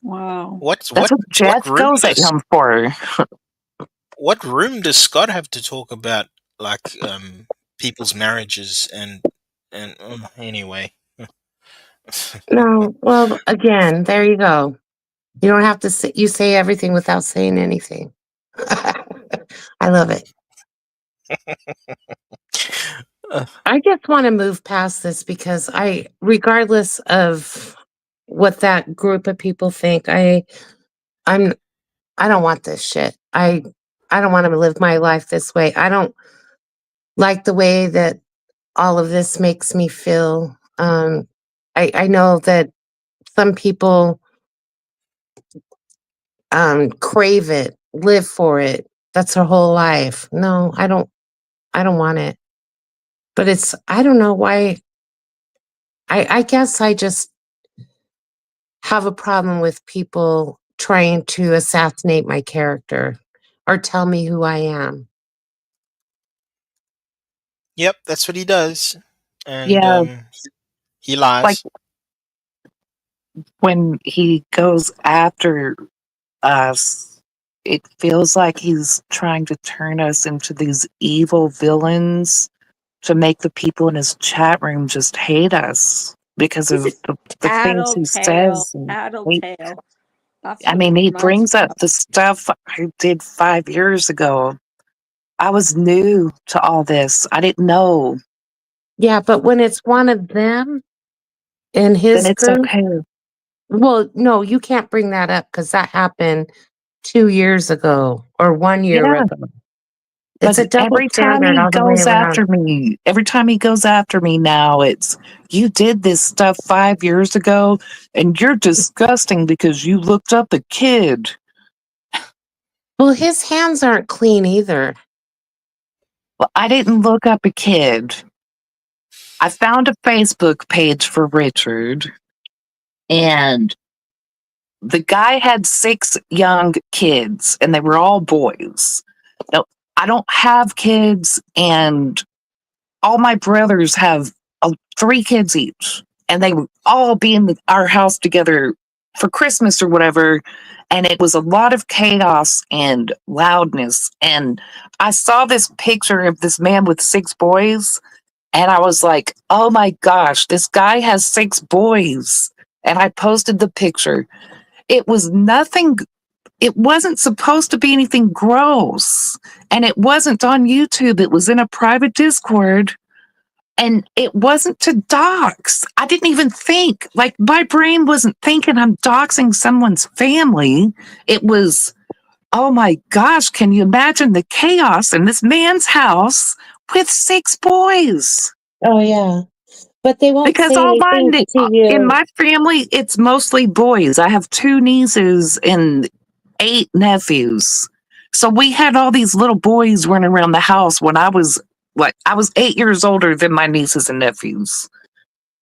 Wow. what That's what what what Jeff room goes at does him for. what room does Scott have to talk about like people's marriages and anyway. No, well, again, there you go. You don't have to say, you say everything without saying anything. I love it. Uh, I just want to move past this because regardless of what that group of people think, I'm, I don't want this shit. I don't want to live my life this way. I don't like the way that all of this makes me feel. I know that some people crave it, live for it. That's their whole life. No, I don't want it. But I don't know why. I guess I just have a problem with people trying to assassinate my character or tell me who I am. yep, that's what he does, and Yeah, he like lies. when he goes after us, it feels like he's trying to turn us into these evil villains to make the people in his chat room just hate us because He's a of the things he tattletale, says. And tattletale. That's I what he mean, he reminds brings me up of. the stuff I did 5 years ago. I was new to all this. I didn't know. Yeah, but when it's one of them in Then his it's group, okay. well, no, you can't bring that up because that happened 2 years ago or 1 year Yeah, ago. but It's a double every time standard he all the way goes around. after me, every time he goes after me now, it's you did this stuff 5 years ago and you're disgusting because you looked up a kid. Well, his hands aren't clean either. Well, I didn't look up a kid. I found a Facebook page for Richard, and the guy had 6 young kids, and they were all boys. Now, I don't have kids, and all my brothers have 3 kids each, and they would all be in our house together for Christmas or whatever. And it was a lot of chaos and loudness. And I saw this picture of this man with 6 boys, and I was like, oh my gosh, this guy has 6 boys. And I posted the picture. It was nothing, it wasn't supposed to be anything gross. And it wasn't on YouTube, it was in a private Discord. And it wasn't to dox. I didn't even think, like, my brain wasn't thinking I'm doxing someone's family. It was, oh my gosh, can you imagine the chaos in this man's house with 6 boys? Oh yeah. But they won't Because say all anything mine, to in you. my family, it's mostly boys. I have 2 nieces and 8 nephews. So we had all these little boys running around the house when I was 8 years older than my nieces and nephews.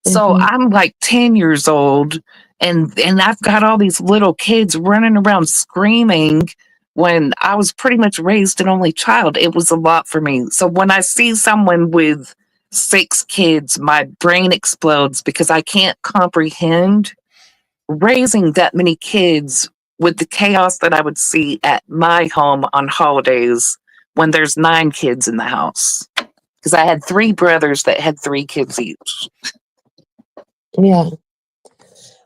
So Mhm. I'm like 10 years old, and I've got all these little kids running around screaming when I was pretty much raised an only child. It was a lot for me. So when I see someone with 6 kids, my brain explodes because I can't comprehend raising that many kids with the chaos that I would see at my home on holidays when there's 9 kids in the house. Because I had 3 brothers that had 3 kids each. Yeah.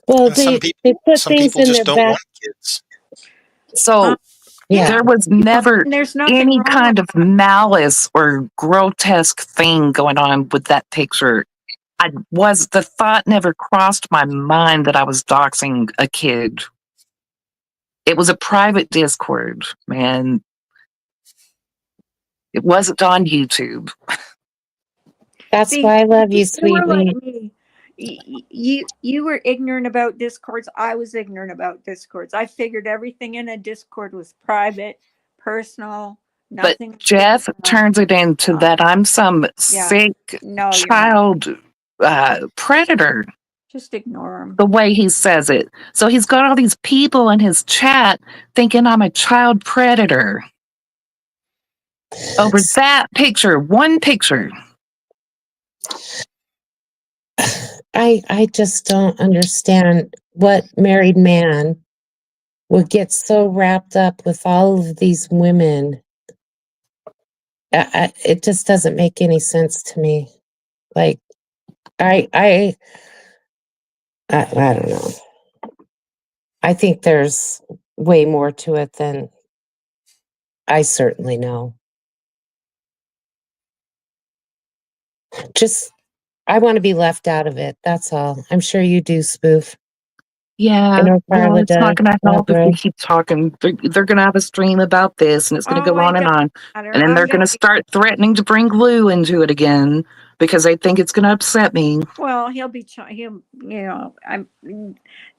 Well, And some they put some things people in just their don't back. want kids. So Yeah. there was You know, never and there's nothing any wrong kind with of malice or grotesque thing going on with that picture. The thought never crossed my mind that I was doxing a kid. It was a private Discord, man. It wasn't on YouTube. That's See, why I love you, you sweet were meat. like me. You were ignorant about discords. I was ignorant about discords. I figured everything in a discord was private, personal. But Nothing was going Jeff on. turns it into that I'm some Yeah. sick No, you're not. child predator, Just ignore them. the way he says it. So he's got all these people in his chat thinking I'm a child predator over that picture, one picture. I just don't understand what married man would get so wrapped up with all of these women. It just doesn't make any sense to me. Like, I don't know. I think there's way more to it than I certainly know. Just, I want to be left out of it. That's all. I'm sure you do, Spoof. I Yeah, know well, Carla it's not does. going to help if we Barbara. keep talking. They're going to have a stream about this, and it's going to Oh, go on it and doesn't on. matter. And then I'm they're gonna going to start threatening to bring Lou into it again because they think it's going to upset me. Well, he'll be. He'll. You know. I'm.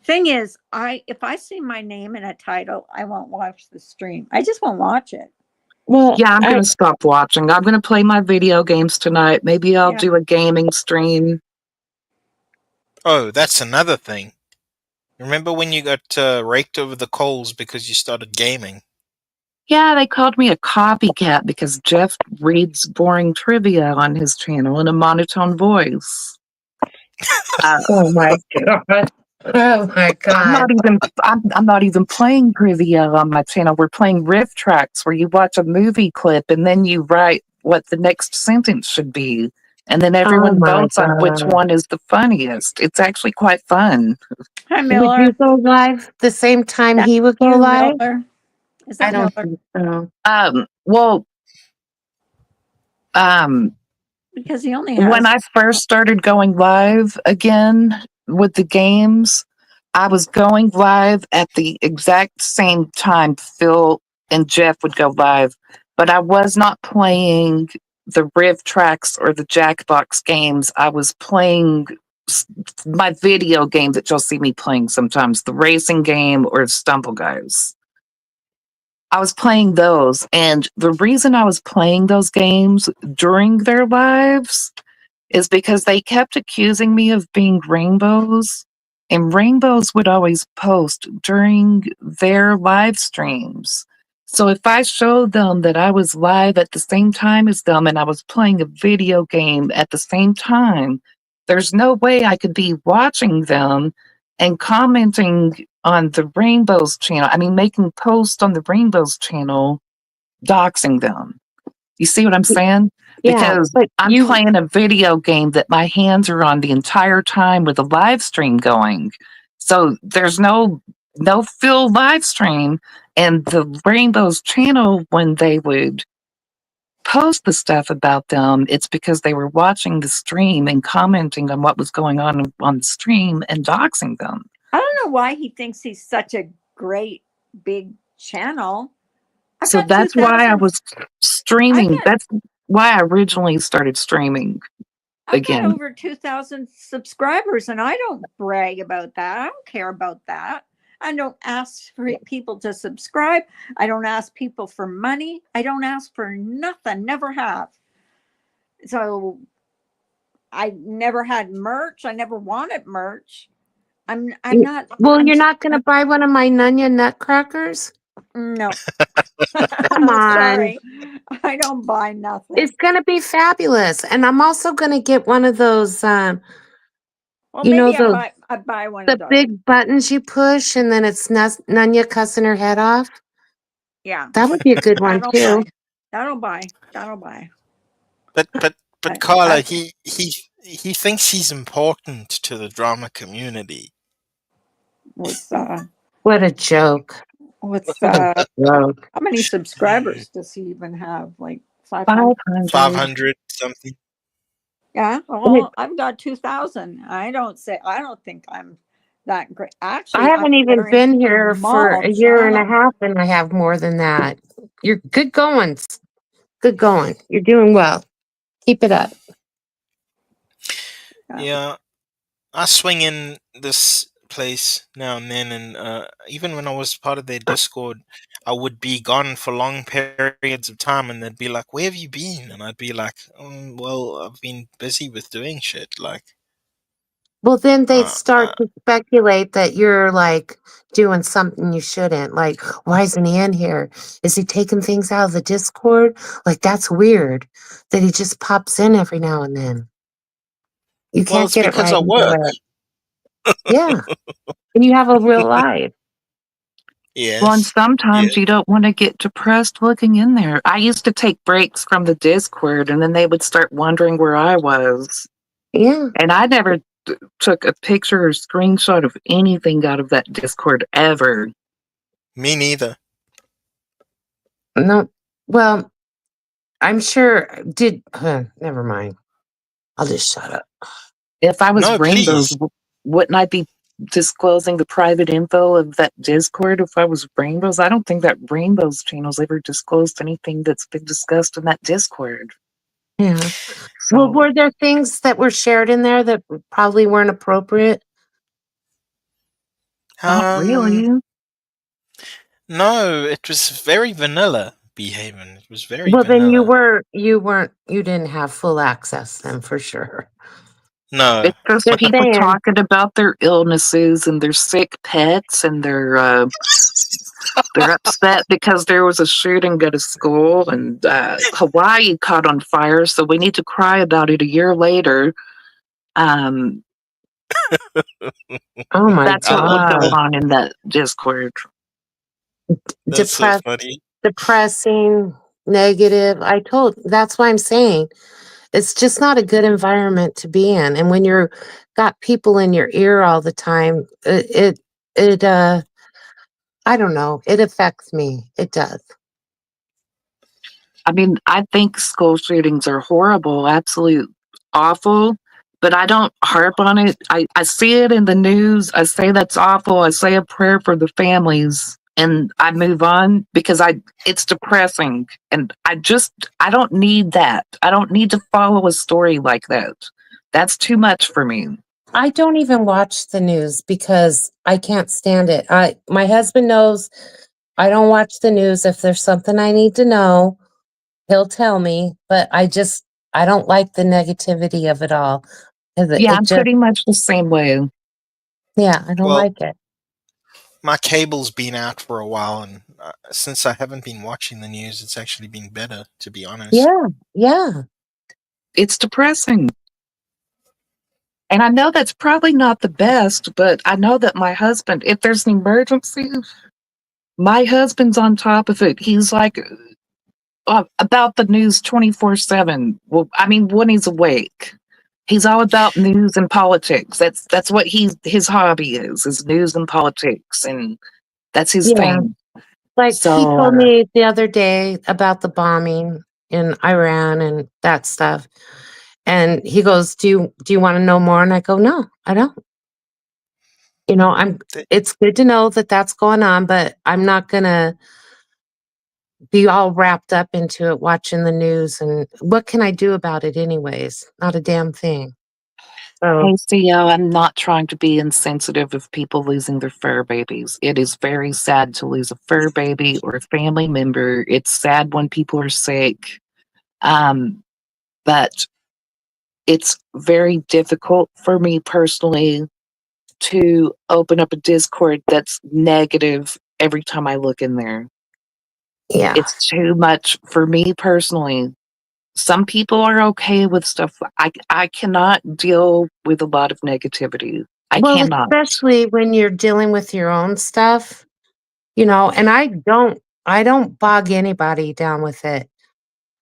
Thing is, if I see my name in a title, I won't watch the stream. I just won't watch it. Well, Yeah, I'm going to stop watching. I'm going to play my video games tonight. Maybe I'll Yeah. do a gaming stream. Oh, that's another thing. Remember when you got raked over the coals because you started gaming? Yeah, they called me a copycat because Jeff reads boring trivia on his channel in a monotone voice. oh my God. Oh my God. I'm not even playing trivia on my channel. We're playing riff tracks where you watch a movie clip and then you write what the next sentence should be. And then Oh everyone my votes on which God. one is the funniest. It's actually quite fun. Hi, Would Miller. you go live the same time That's he would go you, live? Miller. Is I that don't Miller? think so. Well, Because he only has. when I first started going live again with the games, I was going live at the exact same time Phil and Jeff would go live, but I was not playing the Riv tracks or the Jackbox games. I was playing my video game that you'll see me playing sometimes, the racing game or Stumble Guys. I was playing those, and the reason I was playing those games during their lives is because they kept accusing me of being rainbows, and rainbows would always post during their live streams. So if I showed them that I was live at the same time as them and I was playing a video game at the same time, there's no way I could be watching them and commenting on the Rainbows channel. I mean, making posts on the Rainbows channel, doxing them. You see what I'm saying? Yeah, Because but I'm playing a video game that my hands are on the entire time with a live stream going. So there's no fill live stream, and the Rainbows channel, when they would post the stuff about them, it's because they were watching the stream and commenting on what was going on the stream and doxing them. I don't know why he thinks he's such a great big channel. I've So got that's why I 2,000. was streaming. got- That's why I originally started streaming I've got again. over 2,000 subscribers, and I don't brag about that. I don't care about that. I don't ask for people to subscribe. I don't ask people for money. I don't ask for nothing. Never have. So I never had merch. I never wanted merch. I'm not. Well, I'm you're not going to buy one of my Nunya nutcrackers? No. Come on. Sorry. I don't buy nothing. It's going to be fabulous. And I'm also going to get one of those, Well, you know, maybe I buy one the of those. big buttons you push and then it's Nunya cussing her head off. Yeah. That would be a good one too. That'll buy. That'll buy. But Carla, he thinks he's important to the drama community. With What a joke. with Joke. how many subscribers does he even have? Like 500? 500 something. Yeah. Well, I've got 2,000. I don't think I'm that great. Actually, I haven't even been here for a year and a half. half and I have more than that. You're good going. Good going. You're doing well. Keep it up. Yeah, I swing in this place now and then, and even when I was part of their Discord, I would be gone for long periods of time, and they'd be like, "Where have you been?" And I'd be like, "Well, I've been busy with doing shit." Like, Well, then they'd uh, start uh, to speculate that you're like doing something you shouldn't. Like, why isn't he in here? Is he taking things out of the Discord? Like, that's weird that he just pops in every now and then. You well, can't it's get it because right I and do work. it. Yeah. And you have a real life. Well, and Yes, sometimes yes. you don't want to get depressed looking in there. I used to take breaks from the Discord, and then they would start wondering where I was. Yeah. And I never took a picture or screenshot of anything out of that Discord ever. Me neither. No. Well, I'm sure never mind. I'll just shut up. If I was No, Rainbows, please. wouldn't I be disclosing the private info of that Discord if I was Rainbows? I don't think that Rainbows channel's ever disclosed anything that's been discussed in that Discord. Yeah. So, Well, were there things that were shared in there that probably weren't appropriate? not really. No, it was very vanilla behaving. It was very Well, then vanilla. you didn't have full access then for sure. No, It's just Just people saying. talking about their illnesses and their sick pets, and they're upset because there was a shooting at a school, and Hawaii caught on fire, so we need to cry about it a year later. Oh my That's what would go God. on in that Discord. that's so funny. Depressing, negative. That's why I'm saying it's just not a good environment to be in. And when you're got people in your ear all the time, it I don't know, it affects me. It does. I mean, I think school shootings are horrible, absolute awful, but I don't harp on it. I see it in the news. I say that's awful. I say a prayer for the families and I move on because it's depressing and I don't need that. I don't need to follow a story like that. That's too much for me. I don't even watch the news because I can't stand it. My husband knows I don't watch the news. If there's something I need to know, he'll tell me, but I don't like the negativity of it all. Yeah, I'm pretty much the same way. Yeah, I don't Well, like it. my cable's been out for a while, and since I haven't been watching the news, it's actually been better, to be honest. Yeah. It's depressing. And I know that's probably not the best, but I know that my husband, if there's an emergency, my husband's on top of it. He's like about the news 24/7. Well, I mean, when he's awake, he's all about news and politics. That's what his hobby is news and politics, and that's his Yeah. thing. Like So, he told me the other day about the bombing in Iran and that stuff. And he goes, Do you want to know more? And I go, No, I don't. You know, Th- it's good to know that that's going on, but I'm not gonna be all wrapped up into it watching the news. And what can I do about it anyways? Not a damn thing. So hey, CEO, I'm not trying to be insensitive of people losing their fur babies. It is very sad to lose a fur baby or a family member. It's sad when people are sick. But it's very difficult for me personally to open up a Discord that's negative every time I look in there. yeah. It's too much for me personally. Some people are okay with stuff. I cannot deal with a lot of negativity. I Well, cannot. especially when you're dealing with your own stuff, you know, and I don't bog anybody down with it.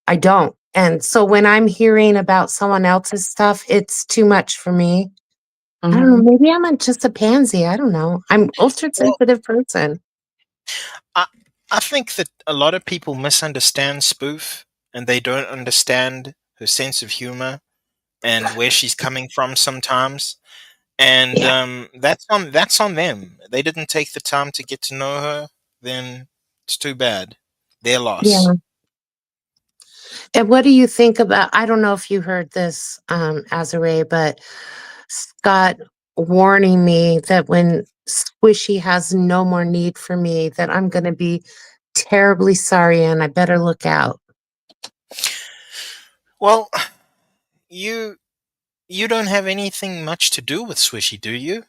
I don't. And so when I'm hearing about someone else's stuff, it's too much for me. I don't know. Maybe I'm just a pansy. I don't know. I'm ultra Well, sensitive person. I I think that a lot of people misunderstand Spoof, and they don't understand her sense of humor and where she's coming from sometimes. And Yeah. that's on them. They didn't take the time to get to know her. Then it's too bad. Their loss. Yeah. And what do you think about? I don't know if you heard this, Azare, but Scott warning me that when Squishy has no more need for me, that I'm going to be terribly sorry and I better look out. Well, you you don't have anything much to do with Swishy, do you?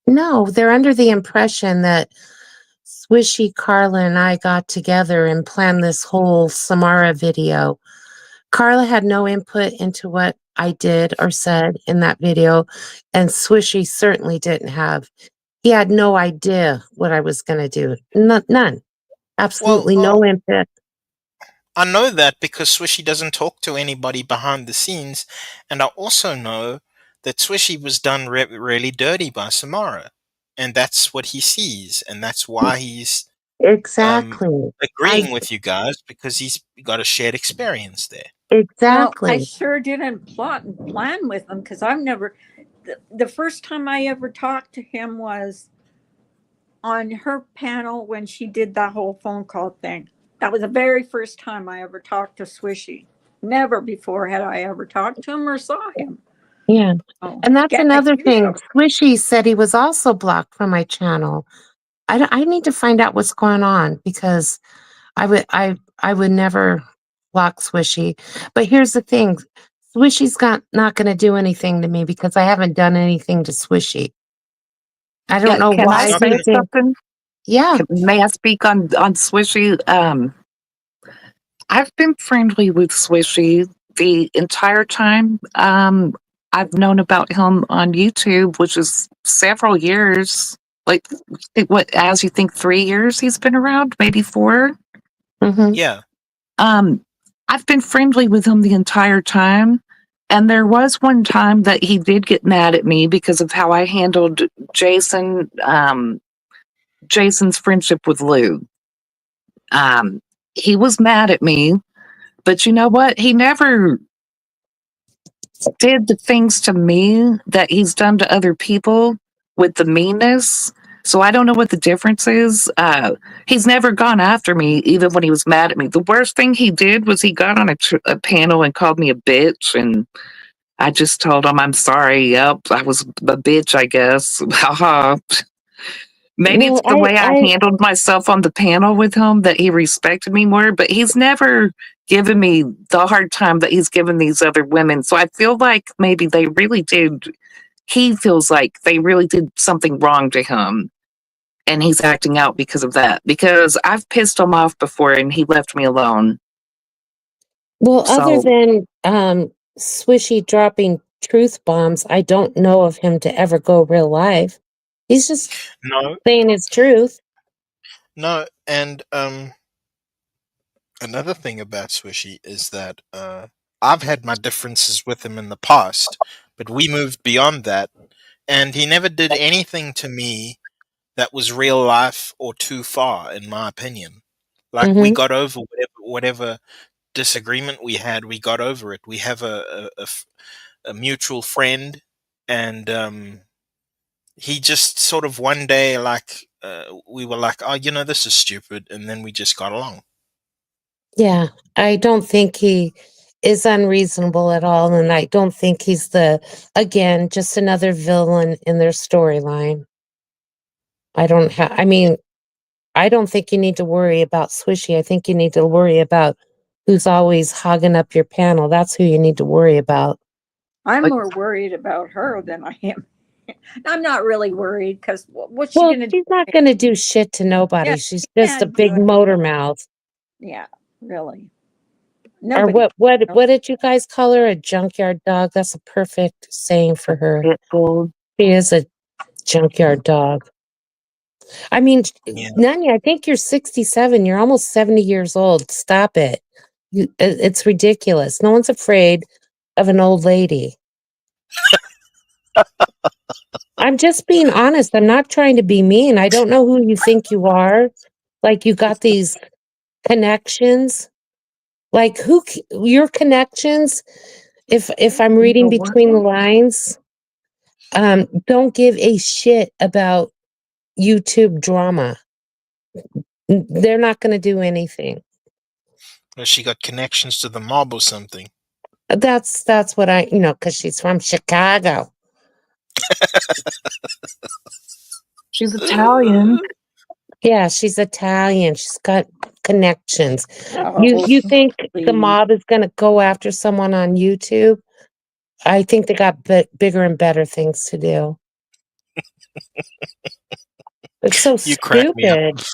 No, they're under the impression that Swishy, Carla, and I got together and planned this whole Samara video. Carla had no input into what I did or said in that video, and Swishy certainly didn't have. He had no idea what I was going to do. None. Well, Absolutely no input. I know that because Swishy doesn't talk to anybody behind the scenes, and I also know that Swishy was done really dirty by Samara, and that's what he sees, and that's why he's um, Exactly. I agreeing with you guys because he's got a shared experience there. Well, I exactly. sure didn't plot and plan with him because I've never. The first time I ever talked to him was on her panel when she did that whole phone call thing. That was the very first time I ever talked to Swishy. Never before had I ever talked to him or saw him. Yeah. Oh, And that's getting another accused thing. of. Swishy said he was also blocked from my channel. I need to find out what's going on because I would never block Swishy. But here's the thing. Swishy's not going to do anything to me because I haven't done anything to Swishy. I don't know Can I It's why not say he gonna. thinks. something? Yeah. May I speak on Swishy? I've been friendly with Swishy the entire time. I've known about him on YouTube, which is several years. Like, what, as you think, 3 years he's been around, maybe 4. Hmm. Yeah. Um, I've been friendly with him the entire time. And there was one time that he did get mad at me because of how I handled Jason's friendship with Lou. Um, he was mad at me, but you know what? He never did the things to me that he's done to other people with the meanness. So I don't know what the difference is. He's never gone after me, even when he was mad at me. The worst thing he did was he got on a panel and called me a bitch, and I just told him I'm sorry. Yep, I was a bitch, I guess. Haha. Maybe it's No, the way I handled myself on the panel with him that he respected me more, but he's never given me the hard time that he's given these other women. So I feel like maybe they really did, he feels like they really did something wrong to him. and he's acting out because of that. Because I've pissed him off before and he left me alone. Well, other So than Swishy dropping truth bombs, I don't know of him to ever go real live. He's just No, saying his truth. no, and another thing about Swishy is that I've had my differences with him in the past, but we moved beyond that, and he never did anything to me that was real life or too far, in my opinion. Like we Hmm. got over whatever disagreement we had. We got over it. We have a mutual friend, and he just sort of one day, like we were like, oh, this is stupid, and then we just got along. Yeah, I don't think he is unreasonable at all, and I don't think he's again, just another villain in their storyline. I mean, I don't think you need to worry about Swishy. I think you need to worry about who's always hogging up your panel. That's who you need to worry about. I'm like, more worried about her than I am. I'm not really worried because what's she Well, going to do? she's not going to do shit to nobody. Yeah, She's she just a can't do big it. motor mouth. Yeah, really. Or Nobody. what did you guys call her? A junkyard dog? That's a perfect saying for her. pit bull. She is a junkyard dog. I mean, Yeah. Nanya, I think you're 67. You're almost 70 years old. Stop it. It's ridiculous. No one's afraid of an old lady. I'm just being honest. I'm not trying to be mean. I don't know who you think you are. Like you got these connections. Like your connections, if I'm reading between the lines, don't give a shit about YouTube drama. They're not going to do anything. Or she got connections to the mob or something. That's what because she's from Chicago. She's Italian. Yeah, she's Italian. She's got connections. Oh, You think the please. mob is going to go after someone on YouTube? I think they got bigger and better things to do. It's so You crack me up. stupid.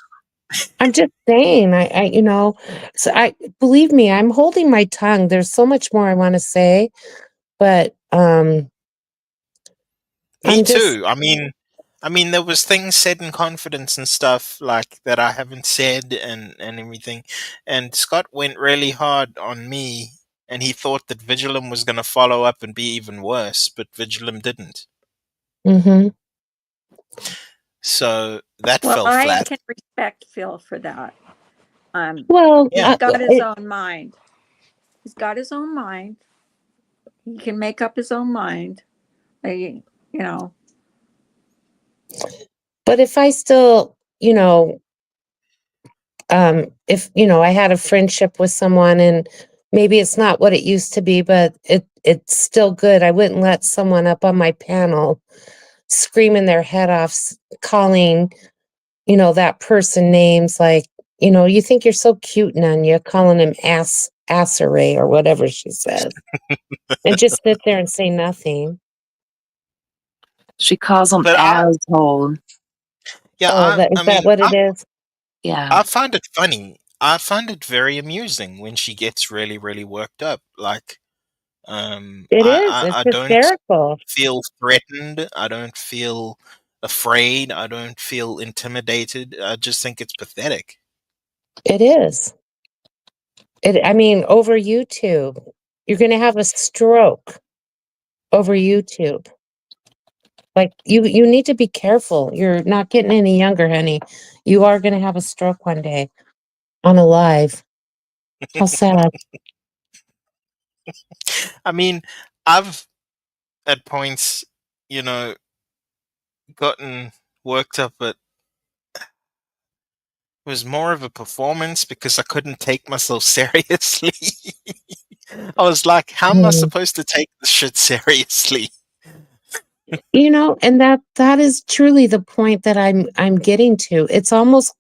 I'm just saying, so believe me, I'm holding my tongue. There's so much more I want to say, but Me I'm just, too. I mean, there was things said in confidence and stuff like that I haven't said and everything. And Scott went really hard on me, and he thought that Vigilum was going to follow up and be even worse, but Vigilum didn't. hmm So that Well, fell I flat. can respect Phil for that. well, Yeah. He's got his own mind. He's got his own mind. He can make up his own mind. I, you know, but if I still, if I had a friendship with someone and maybe it's not what it used to be, but it's still good. I wouldn't let someone up on my panel screaming their head off, calling, that person names like, you think you're so cute, Nanya, calling him asseray or whatever she says, and just sit there and say nothing. She calls them But asshole. yeah, Oh, is I that mean, what it is? Yeah. I find it funny. I find it very amusing when she gets really, really worked up. Like, It is. I It's don't hysterical. feel threatened. I don't feel afraid. I don't feel intimidated. I just think it's pathetic. It is. I mean, over YouTube, you're going to have a stroke over YouTube. Like you need to be careful. You're not getting any younger, honey. You are going to have a stroke one day on a live. How sad. I mean, I've at points, you know, gotten worked up, but it was more of a performance because I couldn't take myself seriously. I was like, how am I Mm. supposed to take this shit seriously? And that is truly the point that I'm getting to. It's almost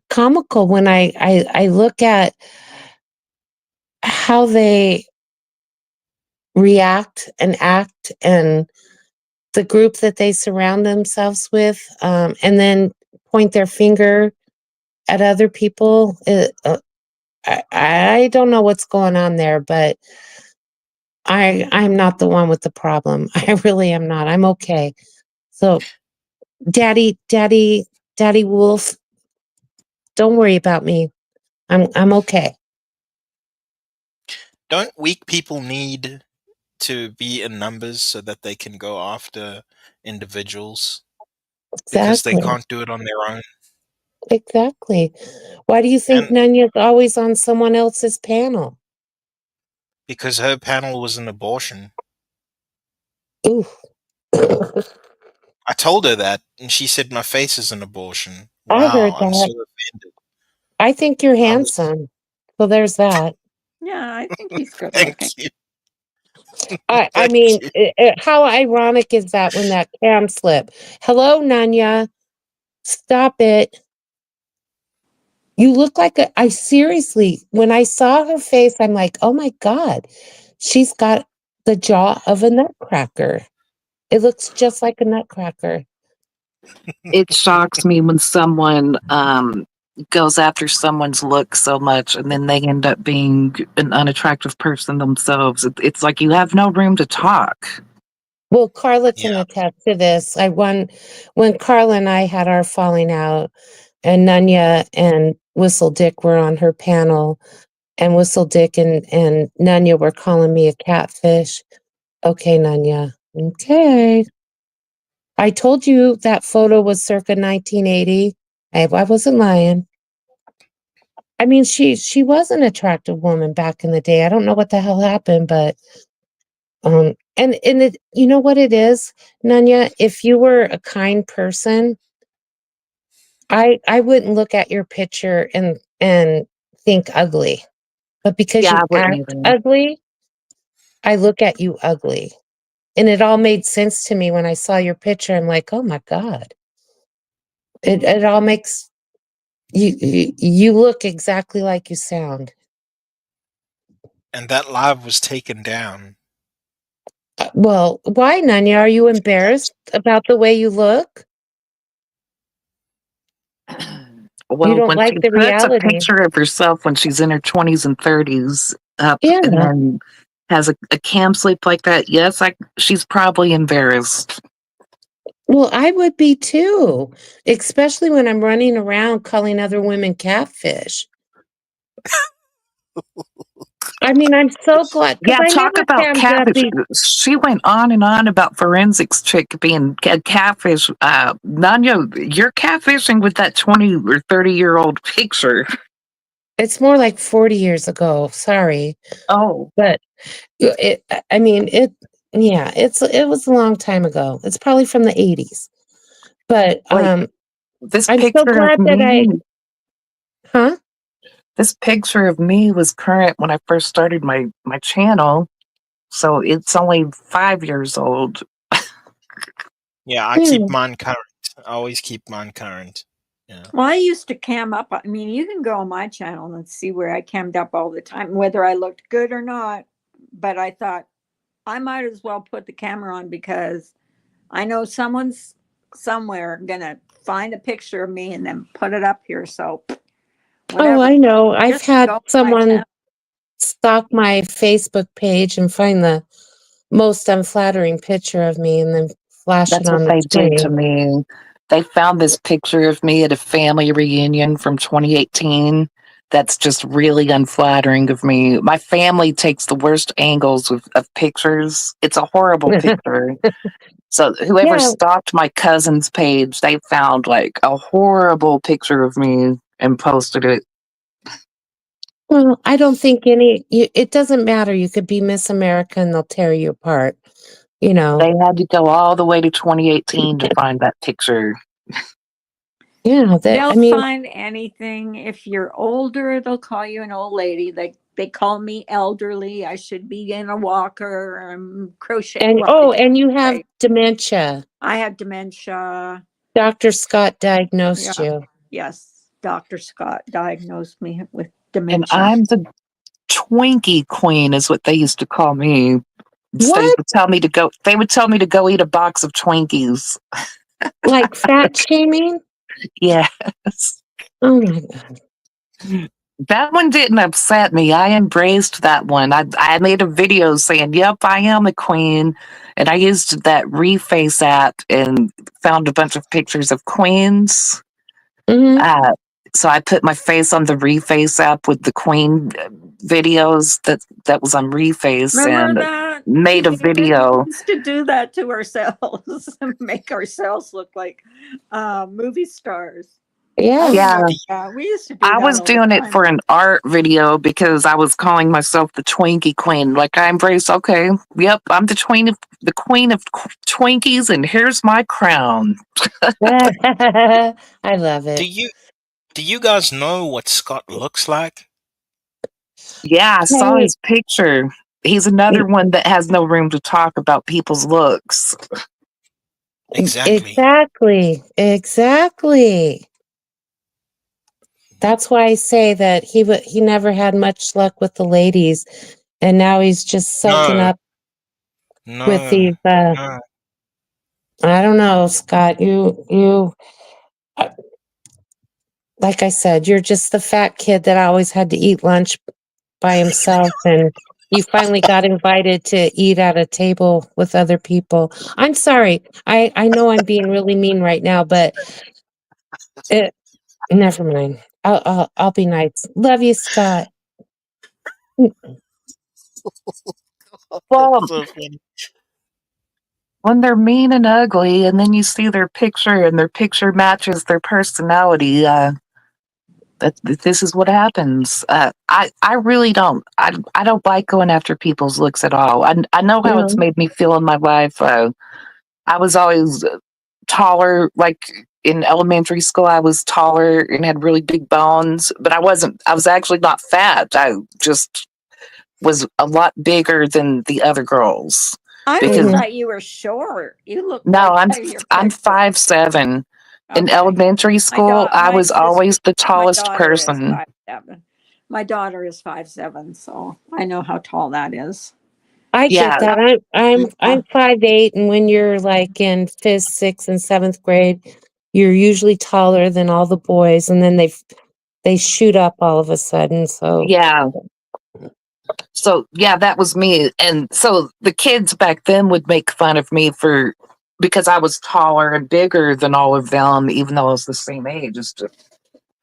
comical when I look at how they react and act and the group that they surround themselves with, and then point their finger at other people. I don't know what's going on there, but I'm not the one with the problem. I really am not. I'm okay. So, Daddy Wolf, don't worry about me. I'm okay. Don't weak people need to be in numbers so that they can go after individuals because they Exactly. can't do it on their own? Exactly. Why do you think And Nanya's always on someone else's panel? because her panel was an abortion. Ooh. I told her that, and she said my face is an abortion. I Wow, heard I'm so that. offended. I think you're I was, handsome. So there's that. Yeah, I think he's good thank looking. you. I Thank mean, you. how ironic is that when that cam slip? Hello, Nanya. Stop it. You look like I seriously, when I saw her face, I'm like, oh my God, she's got the jaw of a nutcracker. It looks just like a nutcracker. It shocks me when someone goes after someone's look so much and then they end up being an unattractive person themselves. It's like you have no room to talk. Well, Carla Yeah, can attest to this. When Carla and I had our falling out, and Nunya and Whistle Dick were on her panel, and Whistle Dick and Nunya were calling me a catfish. Okay, Nunya. Okay. I told you that photo was circa 1980. I wasn't lying. I mean, she was an attractive woman back in the day. I don't know what the hell happened, but and it, you know what it is, Nunya? If you were a kind person, I wouldn't look at your picture and think ugly. But because Yeah, you I wouldn't act even. ugly, I look at you ugly. And it all made sense to me when I saw your picture. I'm like, oh my God. It all makes you look exactly like you sound. and that live was taken down. Well, why, Nunya? Are you embarrassed about the way you look? You Well, don't when like she the puts a reality. picture of herself when she's in her 20s and 30s up Yeah. and then has a cam slip like that, yes, she's probably embarrassed. Well, I would be too, especially when I'm running around calling other women catfish. I mean, I'm so glad because Yeah, I talk never about cammed up catfish. these. She went on and on about forensics chick being a catfish. Nanya, you're catfishing with that 20 or 30-year-old picture. It's more like 40 years ago. Sorry, Oh, but it. I mean, it. Yeah, it was a long time ago. It's probably from the 80s. But like this I'm so picture of glad that me. huh? This picture of me was current when I first started my channel, so it's only 5 years old. Yeah, I keep Yeah. mine current. I always keep mine current. Yeah. Well, I used to cam up. I mean, you can go on my channel and see where I cammed up all the time, whether I looked good or not. But I thought I might as well put the camera on because I know someone's somewhere gonna find a picture of me and then put it up here. So Oh, whatever. I know. I've Just had go on my someone channel. stalk my Facebook page and find the most unflattering picture of me and then flash it That's what on the they did to screen. me. They found this picture of me at a family reunion from 2018. That's just really unflattering of me. My family takes the worst angles of pictures. It's a horrible picture. So whoever Yeah, stalked my cousin's page, they found like a horrible picture of me and posted it. well, I don't think it doesn't matter. You could be Miss America and they'll tear you apart, you know. They had to go all the way to 2018 to find that picture. Yeah, They'll I mean, find anything. If you're older, they'll call you an old lady. They call me elderly. I should be in a walker. I'm crochet. and Well, I oh, do and you have crochet. dementia. I have dementia. Dr. Scott diagnosed Yeah. you. Yes. Dr. Scott diagnosed me with And dementia. I'm the Twinkie queen is what they used to call me. They What? would tell me to go. They would tell me to go eat a box of Twinkies. Like fat shaming? Yes. Oh my God. That one didn't upset me. I embraced that one. I made a video saying, "Yep, I am a queen," and I used that Reface app and found a bunch of pictures of queens. Mhm. Uh, so I put my face on the Reface app with the queen videos that was on Reface Remember and that? made a We video. used to do that to ourselves, make ourselves look like movie stars. I Yeah. Yeah, remember that. We used to do I that was all the doing it time. for an art video because I was calling myself the Twinkie Queen. Like I embrace, okay, yep, I'm the queen of Twinkies, and here's my crown. I love Do it. you guys know what Scott looks like? Yeah, I saw Hey, his picture. He's another one that has no room to talk about people's looks. Exactly. exactly. Exactly. That's why I say that he never had much luck with the ladies, and now he's just soaking No, up with no, these. no. I don't know, Scott. Uh, like I said, you're just the fat kid that always had to eat lunch by himself, and you finally got invited to eat at a table with other people. I'm sorry. I know I'm being really mean right now, but it, never mind. I'll be nice. Love you, Scott. That's Well, so funny. when they're mean and ugly, and then you see their picture, and their picture matches their personality, this is what happens. I really don't. I don't like going after people's looks at all. I know how it's No. made me feel in my life. I was always taller. Like in elementary school, I was taller and had really big bones, but I wasn't. I was actually not fat. I just was a lot bigger than the other girls I always because Mhm. thought you were short. You look no, like that in your I'm picture. 5'7". In Okay. elementary school, I My was sister, always the my tallest daughter is person. 5'7". My daughter is 5'7", so I know how tall that is. I get Yeah, that. I'm Yeah. 5'8", and when you're like in fifth, sixth, and seventh grade, you're usually taller than all the boys, and then they shoot up all of a sudden. So yeah. So yeah, that was me. And so the kids back then would make fun of me for because I was taller and bigger than all of them, even though I was the same age.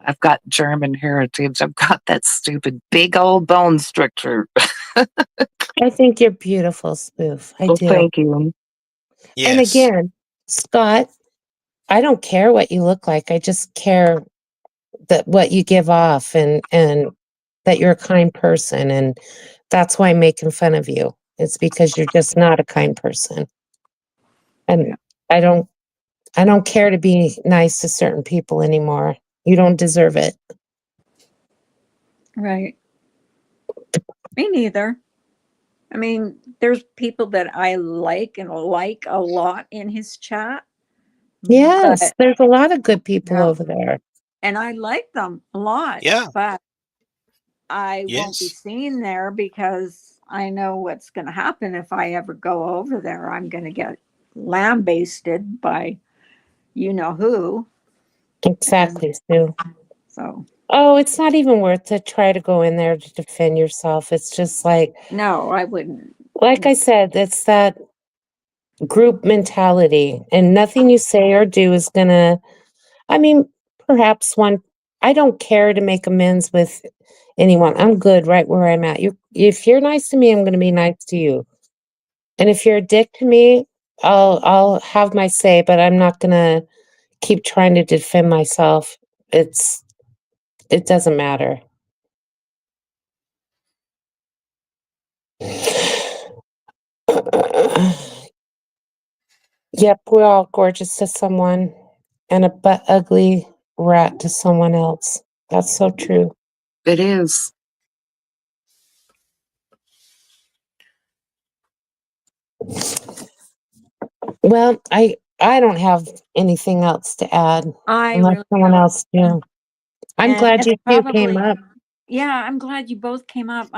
I've got German heritage. I've got that stupid big old bone structure. I think you're beautiful, Spoof. I Well, do. thank you. And Yes. again, Scott, I don't care what you look like. I just care that what you give off, and that you're a kind person, and that's why I'm making fun of you. It's because you're just not a kind person. And Yeah. I don't I don't care to be nice to certain people anymore. You don't deserve it. Right. Me neither. I mean, there's people that I like and like a lot in his chat, Yes, but there's a lot of good people yeah, over there. and I like them a lot, Yeah. but I won't be Yes. seen there because I know what's going to happen if I ever go over there. I'm going to get lambasted by you know who, and Exactly, Sue. so Oh, it's not even worth to try to go in there to defend yourself. It's just no, I wouldn't. like I said, it's that group mentality, and nothing you say or do is gonna, I mean, perhaps one, I don't care to make amends with anyone. I'm good right where I'm at. If you're nice to me, I'm gonna be nice to you. And if you're a dick to me, I'll have my say, but I'm not gonna keep trying to defend myself. It doesn't matter. Yep, we're all gorgeous to someone and a butt ugly rat to someone else. That's so true. It is. Well, I don't have anything else to add I unless really someone don't, else do. I'm and glad it's you two came probably up. yeah. I'm glad you both came up.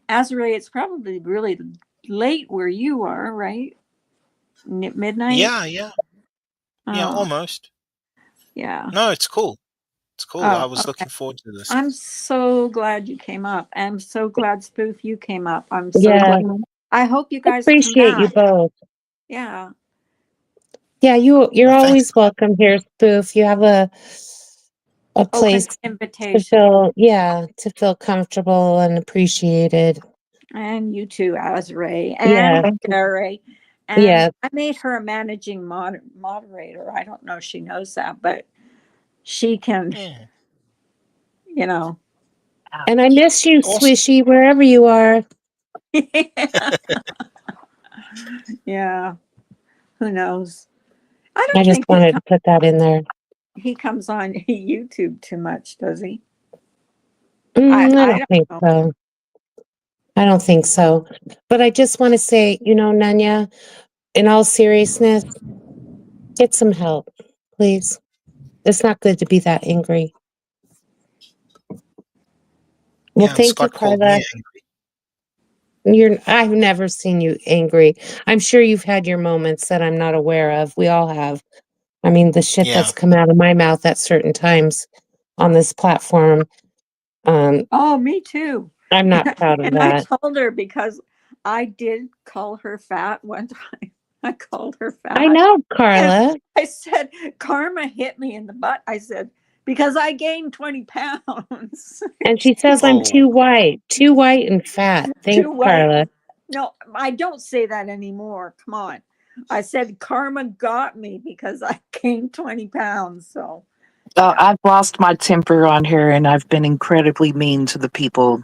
Azure, it's probably really late where you are, right? Midnight. Yeah, yeah. Yeah, Oh, almost. Yeah. No, it's cool. It's cool. I Oh, was okay. looking forward to this. I'm so glad you came up. I'm so glad, Spoof, you came up. I'm so Yeah, glad. I hope you I guys come appreciate you back. both. Yeah. Yeah, you're Thanks. always welcome here, Spoof. You have a place to Invitation. feel comfortable and appreciated. And you too, Azray. Yeah, And Gary. And yeah. I made her a managing moderator. I don't know if she knows that, but she can, Yeah. you know. And I miss you, Awesome. Swishy, wherever you are. Yeah. Who knows? I I don't just think wanted to put that in there. he comes on YouTube too much, does he? I I don't think don't know. so. I don't think so. But I just want to say, Nanya, in all seriousness, get some help, please. It's not good to be that angry. Well, Yeah, and thank you, Scott called me Carla. angry. I've never seen you angry. I'm sure you've had your moments that I'm not aware of. We all have. I mean, the shit Yeah. that's come out of my mouth at certain times on this platform. Oh, me too. I'm not proud of And I that. told her because I did call her fat one time. I called her I fat. know, And Carla. I said, Karma hit me in the butt. I said, because I gained 20 pounds. And she says I'm Oh, too white and fat. Thanks, Too white. Carla. No, I don't say that anymore. Come on. I said karma got me because I gained 20 pounds. So yeah. I've lost my temper on here, and I've been incredibly mean to the people.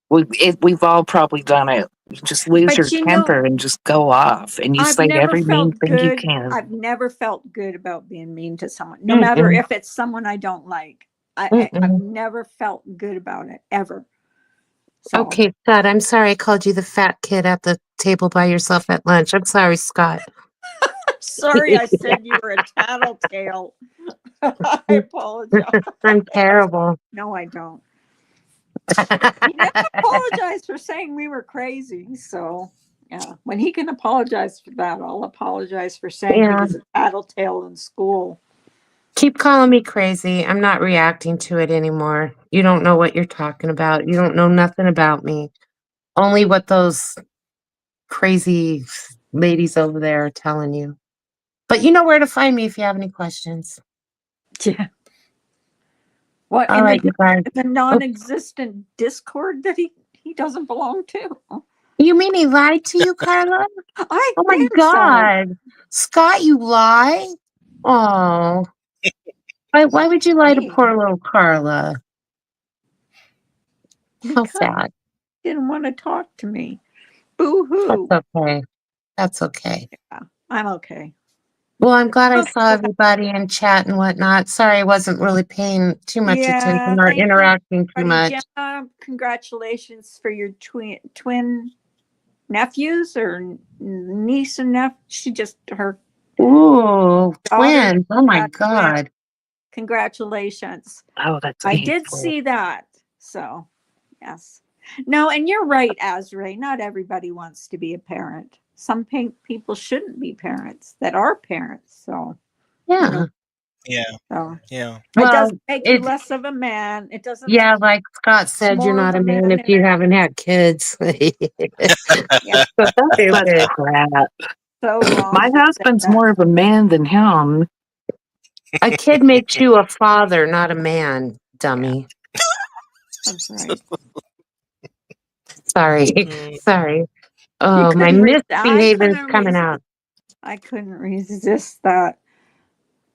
We've all probably done it. You just lose your But you know, temper and just go off, and you I've say never every mean felt thing you good. can. I've never felt good about being mean to someone, no matter Mm-mm, if it's someone I don't like. I've mm-mm. never felt good about it ever. So Okay, Scott, I'm sorry I called you the fat kid at the table by yourself at lunch. I'm sorry, Scott. sorry I said you were a tattletale. I apologize. I'm terrible. No, I don't. He didn't apologize for saying we were crazy. So yeah, when he can apologize for that, I'll apologize for saying he Yeah. was a tattletale in school. Keep calling me crazy. I'm not reacting to it anymore. You don't know what you're talking about. You don't know nothing about me. Only what those crazy ladies over there are telling you. But you know where to find me if you have any questions. Yeah. What All in right, you guys. the Oh, non-existent Discord that he doesn't belong to? you mean he lied to you, Carla? I Oh my think so. God. Scott, you lie? Oh, why would you lie to Hey, poor little Carla? How because sad. he didn't want to talk to me. Boo hoo. That's okay. That's okay. Yeah, I'm okay. Well, I'm glad I saw Okay. everybody in chat and whatnot. Sorry I wasn't really paying too much Yeah, attention or thank you, interacting too everybody. much. Jenna, congratulations for your twin nephews or niece and nephew. She just her Ooh, daughter. twins. Oh my Got twins. God. Congratulations. Oh, that's I did painful. see that. So, yes. No, and you're right, Azray. Not everybody wants to be a parent. Some people shouldn't be parents that are parents. So, you know, Yeah. yeah, so yeah. it Well, doesn't make you it, less of a man. It doesn't make yeah, like Scott you said, you're more of not a a man man. if you haven't had kids. Yeah, So That's stupid. such crap. so wrong My to say husband's that. more of a man than him. A kid makes you a father, not a man, Yeah, dummy. that's right. Sorry. Mm, Sorry. You Oh, my couldn't misbehavior is coming out. I couldn't resist that.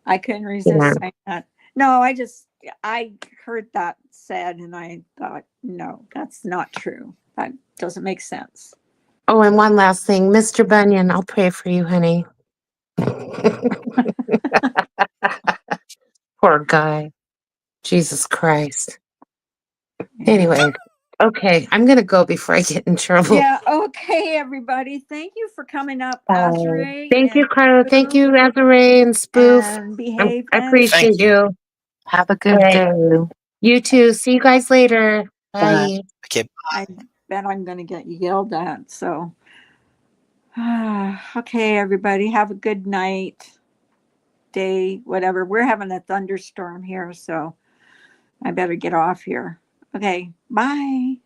I couldn't Yeah. resist saying that. No, I heard that said and I thought, no, that's not true. That doesn't make sense. Oh, and one last thing. Mr. Bunyan, I'll pray for you, honey. Poor guy. Jesus Christ. Anyway, okay, I'm going to go before I get in trouble. Yeah, okay, everybody. Thank you for coming up, Azure Thank you, and Carla. Thank Spoof, you, Azure and Spoof. and I behave and thank appreciate you. you. Have a All good right. day. You too. See you guys later. Bye. Bye. Okay, I bet I'm going to get yelled at. So, okay, everybody, have a good night. day, whatever. We're having a thunderstorm here, so I better get off here. Okay, bye.